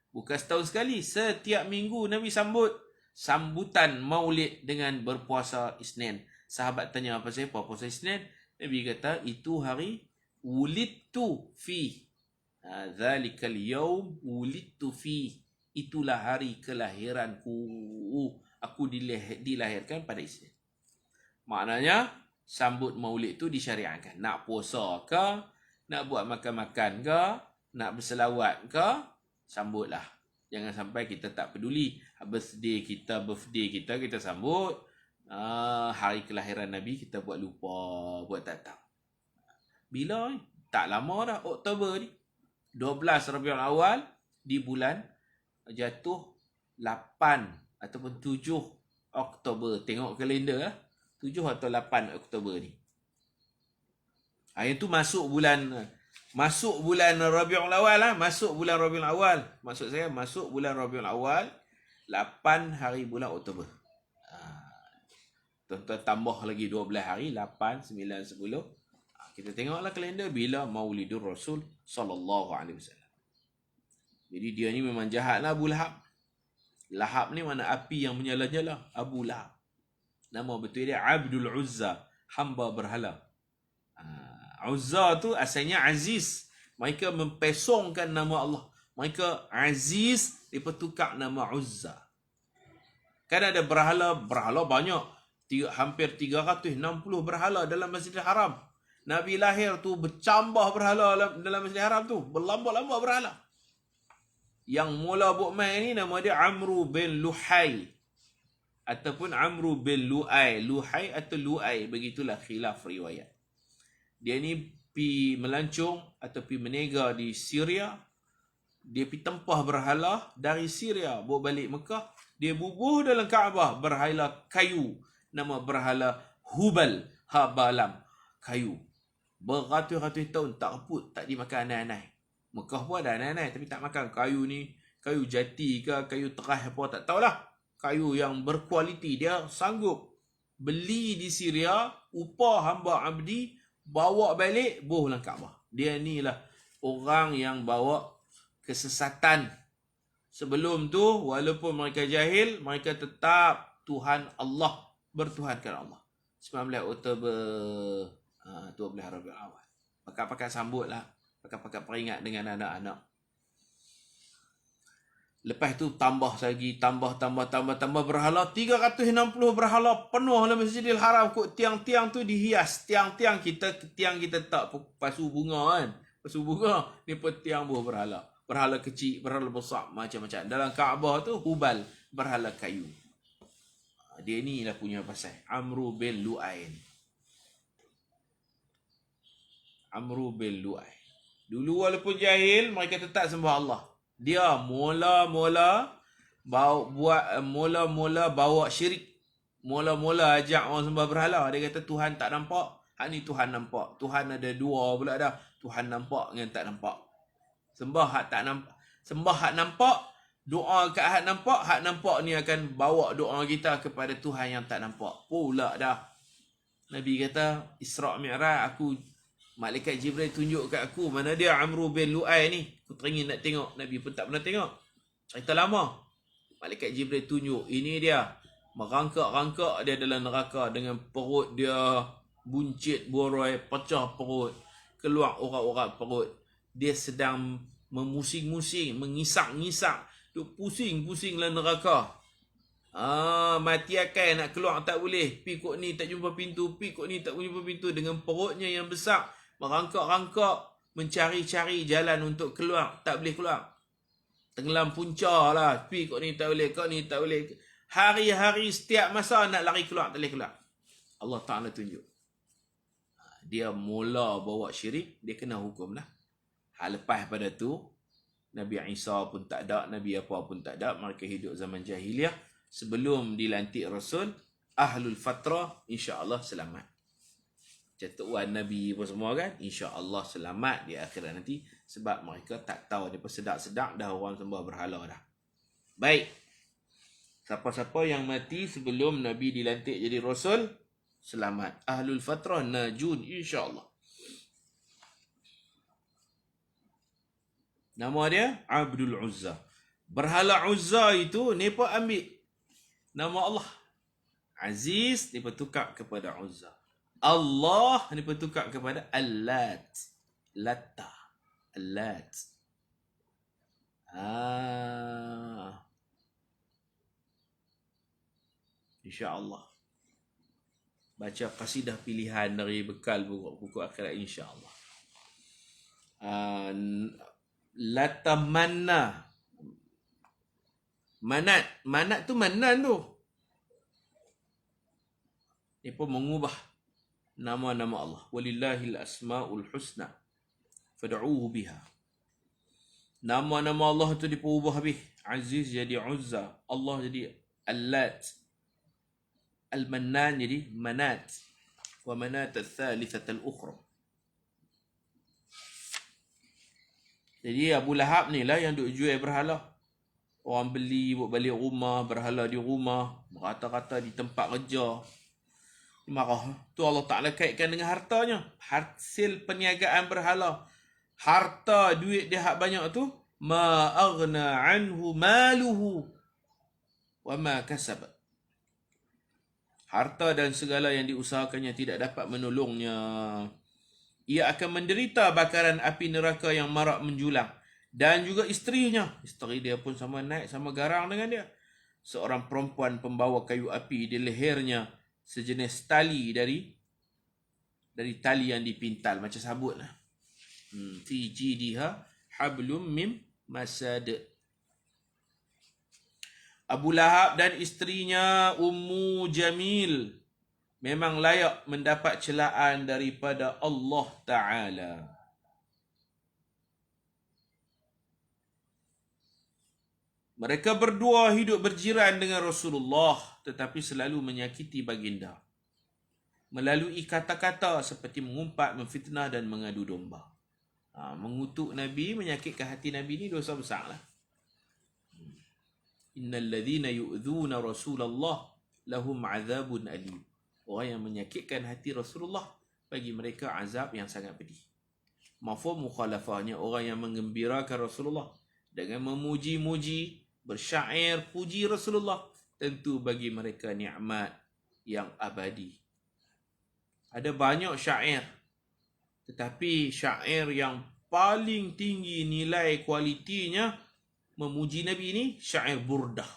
Bukan setahun sekali. Setiap minggu Nabi sambut. Sambutan maulid dengan berpuasa Isnin. Sahabat tanya apa siapa puasa Isnin? Nabi kata itu hari wulidtu fi. Zalikal yaum wulidtu fi. Itulah hari kelahiranku. Aku dilahirkan pada Isnin. Maknanya sambut maulid tu disyariatkan. Nak puasa ke, nak buat makan-makan ke, nak berselawat ke, sambutlah. Jangan sampai kita tak peduli. Birthday kita sambut. Hari kelahiran Nabi kita buat lupa, buat tak tahu. Bila ni? Tak lama dah, Oktober ni. 12 Rabiul Awal di bulan jatuh 8 ataupun 7 Oktober. Tengok kalender lah. 7 atau 8 Oktober ni. Yang tu masuk bulan Rabiul Awal lah. Masuk bulan Rabiul Awal. Maksud saya masuk bulan Rabiul Awal 8 hari bulan Oktober. Tuan-tuan tambah lagi 12 hari, 8, 9, 10. Kita tengoklah kalender bila Maulidur Rasul sallallahu alaihi wasallam. Jadi dia ni memang jahatlah Abu Lahab. Lahab ni mana api yang menyala-nyala. Abu Lahab. Nama betul dia Abdul Uzza, hamba berhala. Uzza tu asalnya Aziz. Mereka mempesongkan nama Allah. Mereka Aziz, mereka tukar nama Uzza. Kan ada berhala banyak. Hampir 360 berhala dalam Masjidil Haram. Nabi lahir tu bercambah berhala dalam Masjidil Haram tu. Berlambak-lambak berhala. Yang mula buat main ni nama dia Amru bin Luhai. Ataupun Amru bin Lu'ai. Luhai atau Lu'ai. Begitulah khilaf riwayat. Dia ni pi melancong atau pi menega di Syria. Dia pi tempah berhala dari Syria. Bawa balik Mekah. Dia bubuh dalam Kaabah berhala kayu. Nama berhala Hubal. Habalam. Kayu. Beratus-ratus tahun tak reput, tak dimakan anai-anai. Mekah pun ada anai-anai tapi tak makan. Kayu ni, kayu jati ke, kayu terah apa, tak tahulah. Kayu yang berkualiti. Dia sanggup beli di Syria, upah hamba abdi, bawa balik, buh dalam Kaabah. Dia ni lah orang yang bawa kesesatan. Sebelum tu, walaupun mereka jahil, mereka tetap Tuhan Allah, bertuhankan Allah. 19 Oktober 12 Rabiul Awal. Pakat-pakat sambut lah. Pakat-pakat peringat dengan anak-anak. Lepas tu tambah lagi, tambah berhala. 360 berhala penuh dalam Masjidil Haram. Kok tiang-tiang tu dihias. Tiang-tiang kita tak pasu bunga kan. Pasu bunga. Ni pun tiang buah berhala. Berhala kecil, berhala besar, macam-macam. Dalam Kaabah tu, Hubal, berhala kayu. Dia ni lah punya pasal. Amru bin Lu'ain. Amru bin Lu'ain. Dulu walaupun jahil, mereka tetap sembah Allah. Dia mula-mula bawa syirik. Mula-mula ajak orang sembah berhala. Dia kata Tuhan tak nampak. Hak ni Tuhan nampak. Tuhan ada dua pula dah. Tuhan nampak dengan tak nampak. Sembah hak tak nampak. Sembah hak nampak. Doa kat hak nampak. Hak nampak ni akan bawa doa kita kepada Tuhan yang tak nampak. Pula dah. Nabi kata Isra' Mi'raj, malaikat Jibril tunjuk kat aku mana dia Amru bin Lu'ai ni. Aku teringin nak tengok. Nabi pun tak pernah tengok. Cerita lama. Malaikat Jibril tunjuk. Ini dia. Merangkak-rangkak dia dalam neraka. Dengan perut dia buncit, borai, pecah perut. Keluar urat-urat perut. Dia sedang memusing-musing, mengisak-ngisak. Dia pusing-pusing dalam neraka. Mati akan nak keluar tak boleh. Pi kok ni tak jumpa pintu. Pi kok ni tak jumpa pintu. Dengan perutnya yang besar. Merangkak-rangkak. Mencari-cari jalan untuk keluar. Tak boleh keluar. Tenggelam punca lah. Pi kok ni tak boleh. Kok ni tak boleh. Hari-hari setiap masa nak lari keluar. Tak boleh keluar. Allah Ta'ala tunjuk. Dia mula bawa syirik. Dia kena hukum lah. Lepas pada tu. Nabi Isa pun tak ada. Nabi apa pun tak ada. Mereka hidup zaman jahiliah. Sebelum dilantik Rasul, Ahlul Fatrah insya-Allah selamat. Catuan Nabi apa semua kan, insya-Allah selamat di akhirat nanti sebab mereka tak tahu, dia sedak-sedak dah orang sembah berhala dah. Baik. Siapa-siapa yang mati sebelum Nabi dilantik jadi Rasul, selamat. Ahlul Fatrah najun insya-Allah. Nama dia Abdul Uzza. Berhala Uzza itu mereka ambil nama Allah. Aziz mereka tukar kepada Uzza. Allah mereka tukar kepada Al-Lat. Latta. Al-Lat. InsyaAllah. Baca qasidah pilihan dari bekal buku akhirat insyaAllah. Latta Manna. Manat tu Manan tu. Dia pun mengubah nama-nama Allah. Walillahil asma'ul husna. Fad'uhu biha. Nama-nama Allah tu dia pun ubah habis. Aziz jadi Uzza. Allah jadi Al-Lat. Al-Mannan jadi Manat. Wa Manat al-Thalithat al-Ukhra. Jadi Abu Lahab ni lah yang duk jual berhala. Orang beli, buat balik rumah, berhala di rumah, rata-rata di tempat kerja. Marah. Tu Allah Ta'ala kaitkan dengan hartanya. Hasil perniagaan berhala. Harta, duit dia hak banyak tu. Ma aghna anhu maluhu. Wa ma kasab. Harta dan segala yang diusahakannya tidak dapat menolongnya. Ia akan menderita bakaran api neraka yang marak menjulang. Dan juga isterinya. Isteri dia pun sama naik, sama garang dengan dia. Seorang perempuan pembawa kayu api di lehernya. Sejenis tali dari tali yang dipintal. Macam sabut lah. Fi jidiha hablum mim masad. Abu Lahab dan isterinya Ummu Jamil memang layak mendapat celaan daripada Allah Ta'ala. Mereka berdua hidup berjiran dengan Rasulullah tetapi selalu menyakiti baginda melalui kata-kata seperti mengumpat, memfitnah dan mengadu domba. Mengutuk Nabi, menyakitkan hati Nabi ni dosa besar lah. Innal ladhina yu'dhuna Rasulullah lahum azabun alim. Orang yang menyakitkan hati Rasulullah, bagi mereka azab yang sangat pedih. Mafhum mukhalafahnya, orang yang menggembirakan Rasulullah dengan memuji-muji, bersyair puji Rasulullah, tentu bagi mereka nikmat yang abadi. Ada banyak syair, tetapi syair yang paling tinggi nilai kualitinya memuji Nabi ini syair Burdah.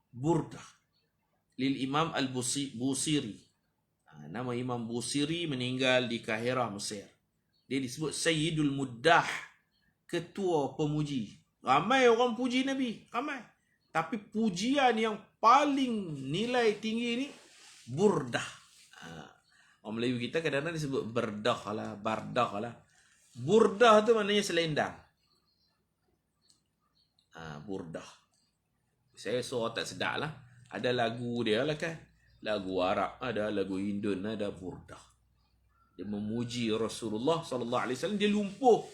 Burdah lil Imam Al-Busiri. Nama Imam Busiri meninggal di Kahirah, Mesir. Dia disebut Sayyidul Muddah, ketua pemuji. Ramai orang puji Nabi, ramai. Tapi pujian yang paling nilai tinggi ni Burdah. Orang Melayu kita kadang-kadang disebut berdah lah, bardah lah. Burdah tu maknanya selendang. Burdah. Saya suara tak sedap lah. Ada lagu dia lah kan. Lagu Arab ada, lagu Indon ada, Burdah. Dia memuji Rasulullah SAW. Dia lumpuh.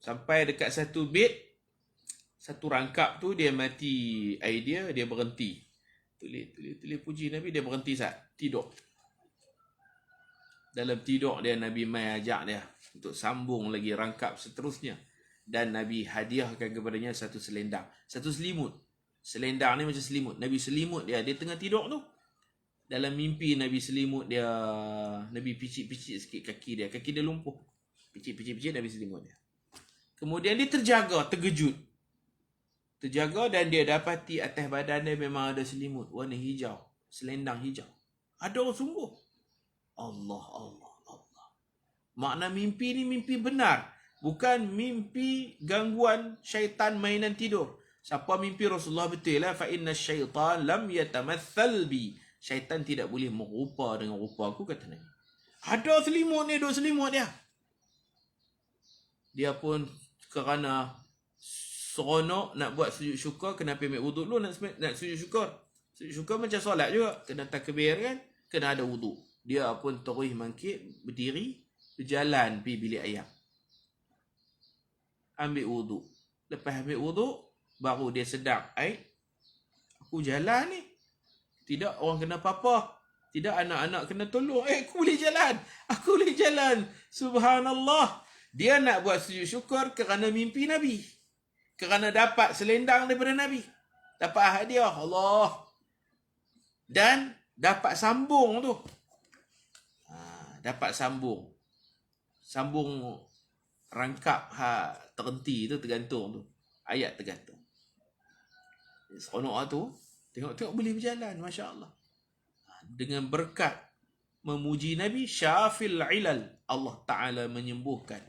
Sampai dekat satu bait, satu rangkap tu dia mati idea, dia berhenti. Tulis puji Nabi, dia berhenti saat tidur. Dalam tidur dia, Nabi mai ajak dia untuk sambung lagi rangkap seterusnya. Dan Nabi hadiahkan kepadanya satu selendang, satu selimut. Selendang ni macam selimut. Nabi selimut dia tengah tidur tu. Dalam mimpi Nabi selimut dia, Nabi picit-picit sikit kaki dia lumpuh. Picit-picit Nabi selimut dia. Kemudian dia terjaga, terkejut. Terjaga dan dia dapati atas badan dia memang ada selimut warna hijau, selendang hijau. Ada sungguh. Allah. Makna mimpi ni mimpi benar. Bukan mimpi gangguan syaitan mainan tidur. Siapa mimpi Rasulullah betul lah. Fa inna syaitan lam yatamathal bi. Syaitan tidak boleh merupa dengan rupa aku, kata Nabi. Ada selimut ni, duduk selimut dia. Dia pun kerana seronok nak buat sujud syukur, kena ambil wuduk dulu nak sujud syukur. Sujud syukur macam solat juga. Kena takbir kan, kena ada wuduk. Dia pun terus bangkit, berdiri, berjalan pergi bilik ayam. Ambil wuduk. Lepas ambil wuduk, baru dia sedap. Aku jalan ni. Tidak orang kena apa-apa. Tidak anak-anak kena tolong. Aku boleh jalan. Aku boleh jalan. Subhanallah. Dia nak buat sujud syukur kerana mimpi Nabi. Kerana dapat selendang daripada Nabi. Dapat hadiah. Allah. Dan dapat sambung tu. Dapat sambung rangkap terhenti tu, tergantung tu, ayat tergantung. Seronok tu, tengok boleh berjalan, Masya Allah. Dengan berkat memuji Nabi, syafil ilal, Allah Ta'ala menyembuhkan.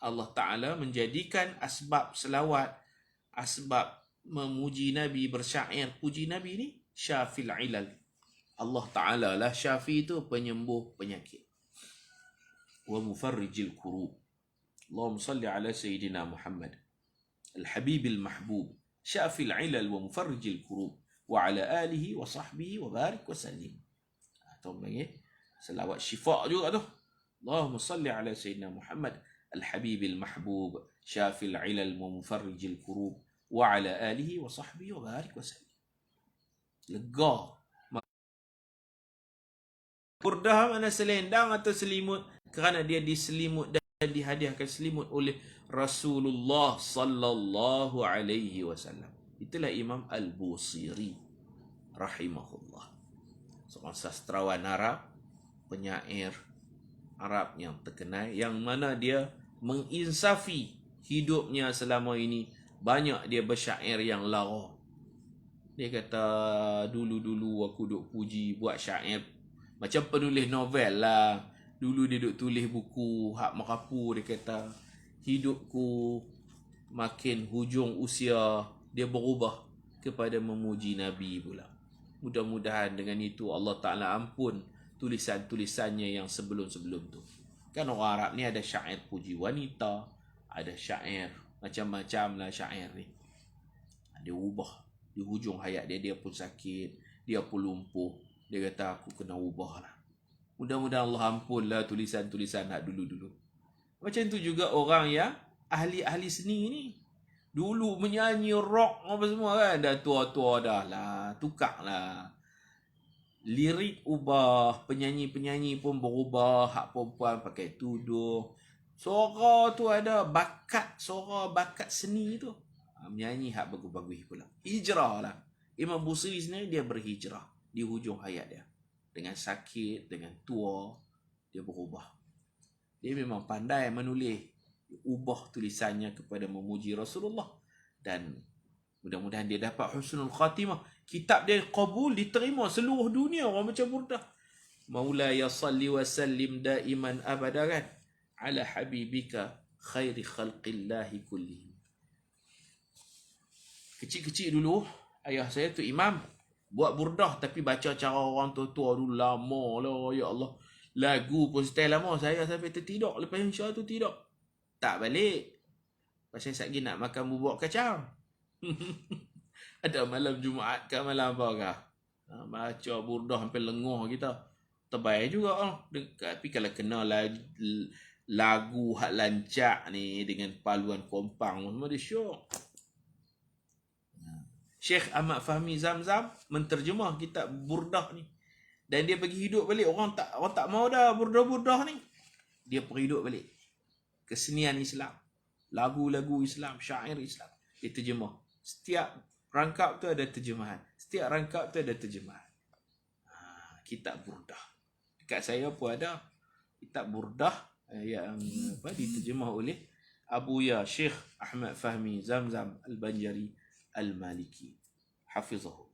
Allah Ta'ala menjadikan asbab selawat, asbab memuji Nabi, bersyair puji Nabi ni syafil ilal. Allah Ta'ala lah syafi itu, penyembuh penyakit. Wa mufarrijil kurub. Allahumma salli ala Sayyidina Muhammad Al-Habibil Mahbub syafil ilal wa mufarrijil kurub wa ala alihi wa sahbihi wa barik wa sallim. Atau panggil selawat syifa' juga tu. Allahumma salli ala Sayyidina Muhammad Al-Habibil Mahbub syafil ilal wa mufarrijil kurub wa ala alihi wa sahbihi wa barik wa sallim. Lega. Burdah mana selendang atau selimut, kerana dia diselimut dan dihadiahkan selimut oleh Rasulullah sallallahu alaihi wasallam. Itulah Imam Al-Busiri rahimahullah. Seorang sastrawan Arab, penyair Arab yang terkenal, yang mana dia menginsafi hidupnya selama ini. Banyak dia bersyair yang lara. Dia kata, dulu-dulu aku duk puji buat syair macam penulis novel lah. Dulu dia duk tulis buku hak merapu. Dia kata, hidupku makin hujung usia, dia berubah kepada memuji Nabi pula. Mudah-mudahan dengan itu Allah Ta'ala ampun tulisan-tulisannya yang sebelum-sebelum tu. Kan orang Arab ni ada syair puji wanita, ada syair macam-macam lah syair ni. Dia ubah. Di hujung hayat dia, dia pun sakit, dia pun lumpuh. Dia kata, aku kena ubah lah. Mudah-mudahan Allah ampunlah tulisan-tulisan hak dulu-dulu. Macam tu juga orang yang ahli-ahli seni ni. Dulu menyanyi rock apa semua kan. Dah tua-tua dah lah. Tukar lah. Lirik ubah. Penyanyi-penyanyi pun berubah. Hak perempuan pakai tudung. Suara tu ada bakat. Suara bakat seni tu. Menyanyi hak bagus-bagus pula. Hijrah lah. Imam Busiri sendiri dia berhijrah. Di hujung hayat dia. Dengan sakit, dengan tua. Dia berubah. Dia memang pandai menulis. Ubah tulisannya kepada memuji Rasulullah. Dan mudah-mudahan dia dapat husnul khatimah. Kitab dia qabul, diterima seluruh dunia. Orang macam Burdah. Maulaya salli wa sallim daiman abada kan. Ala habibika khairi khalqillahi kullihim. Kecil-kecil dulu, ayah saya tu imam. Buat burdah tapi baca cara orang tua-tua dulu lama lah. Ya Allah. Lagu pun style lama. Saya sampai tertidur. Lepas insya tu tidur. Tak balik. Pasal satgi nak makan bubuk kacang. Ada malam Jumaat ke malam apa kah? Baca burdah sampai lenguh kita. Terbaik juga. Tapi kalau kena lagu hak lancak ni dengan paluan kompang semua dia syok. Syekh Ahmad Fahmi Zamzam menterjemah kitab burdah ni. Dan dia bagi hidup balik. Orang tak mau dah burdah-burdah ni. Dia perhidup balik. Kesenian Islam. Lagu-lagu Islam. Syair Islam. Dia terjemah. Setiap rangkap tu ada terjemahan. Setiap rangkap tu ada terjemahan. Kitab burdah. Dekat saya pun ada. Kitab burdah. Yang diterjemah oleh Abu Ya Syekh Ahmad Fahmi Zamzam Al-Banjari Al-Maliki. Hafizahullah.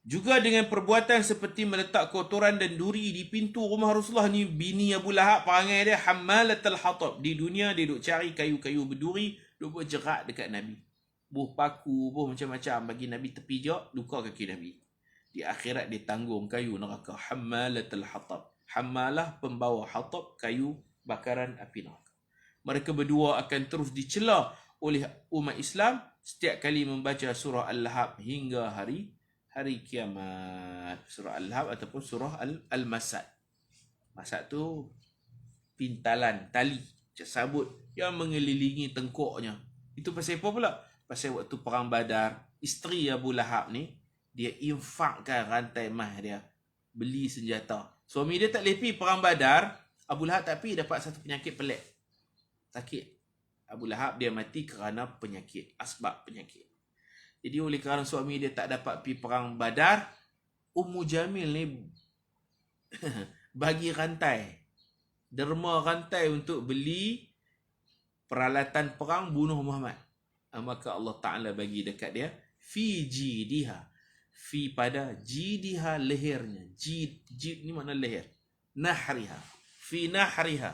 Juga dengan perbuatan seperti meletak kotoran dan duri di pintu rumah Rasulullah ni. Bini Abu Lahab perangai dia hammalatul hatab. Di dunia dia duk cari kayu-kayu berduri. Duk buat jerat dekat Nabi. Buh paku, buh macam-macam. Bagi Nabi terpijak, luka kaki Nabi. Di akhirat dia tanggung kayu neraka. Hammalatul hatab. Hammalah pembawa hatab, kayu bakaran api neraka. Mereka berdua akan terus dicela oleh umat Islam setiap kali membaca surah Al-Lahab hingga hari kiamat. Surah Al-Lahab ataupun surah Al-Masad. Masad tu pintalan, tali, sabut yang mengelilingi tengkuknya. Itu pasal apa pula? Pasal waktu perang Badar, isteri Abu Lahab ni, dia infakkan rantai mah dia. Beli senjata. Suami dia tak boleh pergi perang Badar. Abu Lahab tak pergi, dapat satu penyakit pelik. Sakit. Abu Lahab dia mati kerana penyakit. Asbab penyakit. Jadi oleh kerana suami dia tak dapat pergi perang Badar, Ummu Jamil ni bagi rantai. Derma rantai untuk beli peralatan perang bunuh Muhammad. Maka Allah Ta'ala bagi dekat dia. Fi jidiha. Fi pada jidiha lehernya. Jid ni makna leher. Nahriha. Fi nahriha.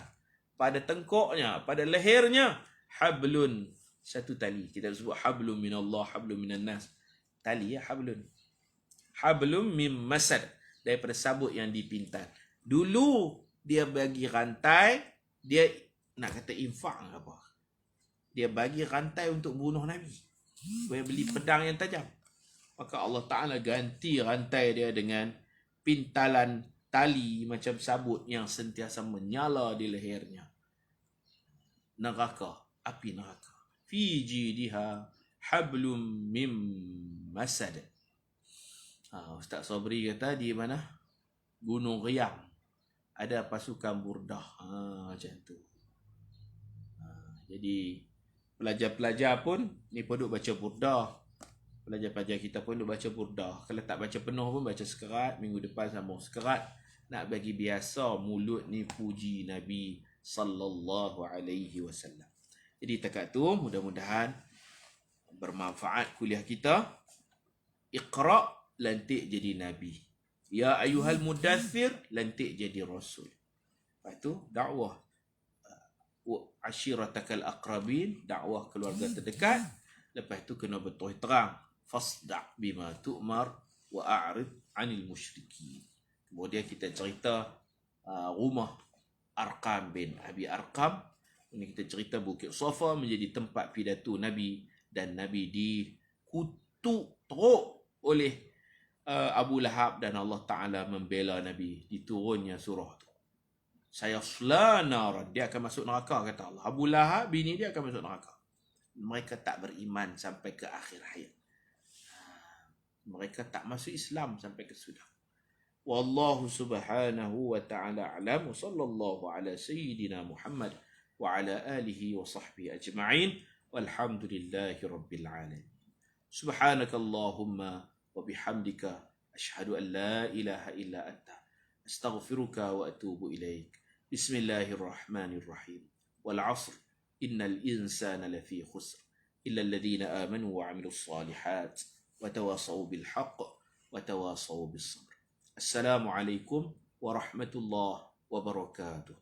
Pada tengkoknya, pada lehernya. Hablun. Satu tali. Kita sebut hablum minallah, hablum minan nas. Tali ya, hablun. Hablum mim masad. Daripada sabut yang dipintal. Dulu dia bagi rantai. Dia nak kata infak apa. Dia bagi rantai untuk bunuh Nabi. Supaya beli pedang yang tajam. Maka Allah Ta'ala ganti rantai dia dengan pintalan tali macam sabut yang sentiasa menyala di lehernya. Neraka. Api neraka. Fi jidiha hablum mim masad. Ustaz Sabri kata di mana? Gunung Riang. Ada pasukan burdah. Macam tu. Jadi pelajar-pelajar pun ni pun duk baca burdah. Pelajar-pelajar kita pun duk baca burdah. Kalau tak baca penuh pun baca sekerat. Minggu depan sambung sekerat. Nak bagi biasa mulut ni puji Nabi sallallahu alaihi wasallam. Jadi takat tu mudah-mudahan bermanfaat kuliah kita. Iqra, lantik jadi Nabi. Ya ayuhal mudaththir, lantik jadi Rasul. Lepas tu dakwah. Ashiratakal aqrabin, dakwah keluarga terdekat. Lepas tu kena berterus terang. Fasda' bima tu'mar wa a'rid 'anil musyrikin. Kemudian kita cerita rumah Arqam bin Abi Arqam. Ini kita cerita Bukit Safa menjadi tempat pidato Nabi dan Nabi dikutuk teruk oleh Abu Lahab, dan Allah Ta'ala membela Nabi. Diturunnya surah tu. Sayasla naran, dia akan masuk neraka, kata Allah. Abu Lahab, bini dia akan masuk neraka. Mereka tak beriman sampai ke akhir hayat. Mereka tak masuk Islam sampai ke sudah. Wallahu subhanahu wa ta'ala alam. Wa sallallahu ala sayyidina Muhammad wa ala alihi wa sahbihi ajma'in. Walhamdulillahi rabbil alamin. Subhanakallahumma wa bihamdika ashhadu an la ilaha illa anta astaghfiruka wa atubu ilaik. Bismillahirrahmanirrahim. Wal 'asr innal insana lafi khusr illa alladhina amanu wa 'amilus salihat wa tawasaw bil haqq wa tawasaw bis sabr. Assalamualaikum warahmatullahi wabarakatuh.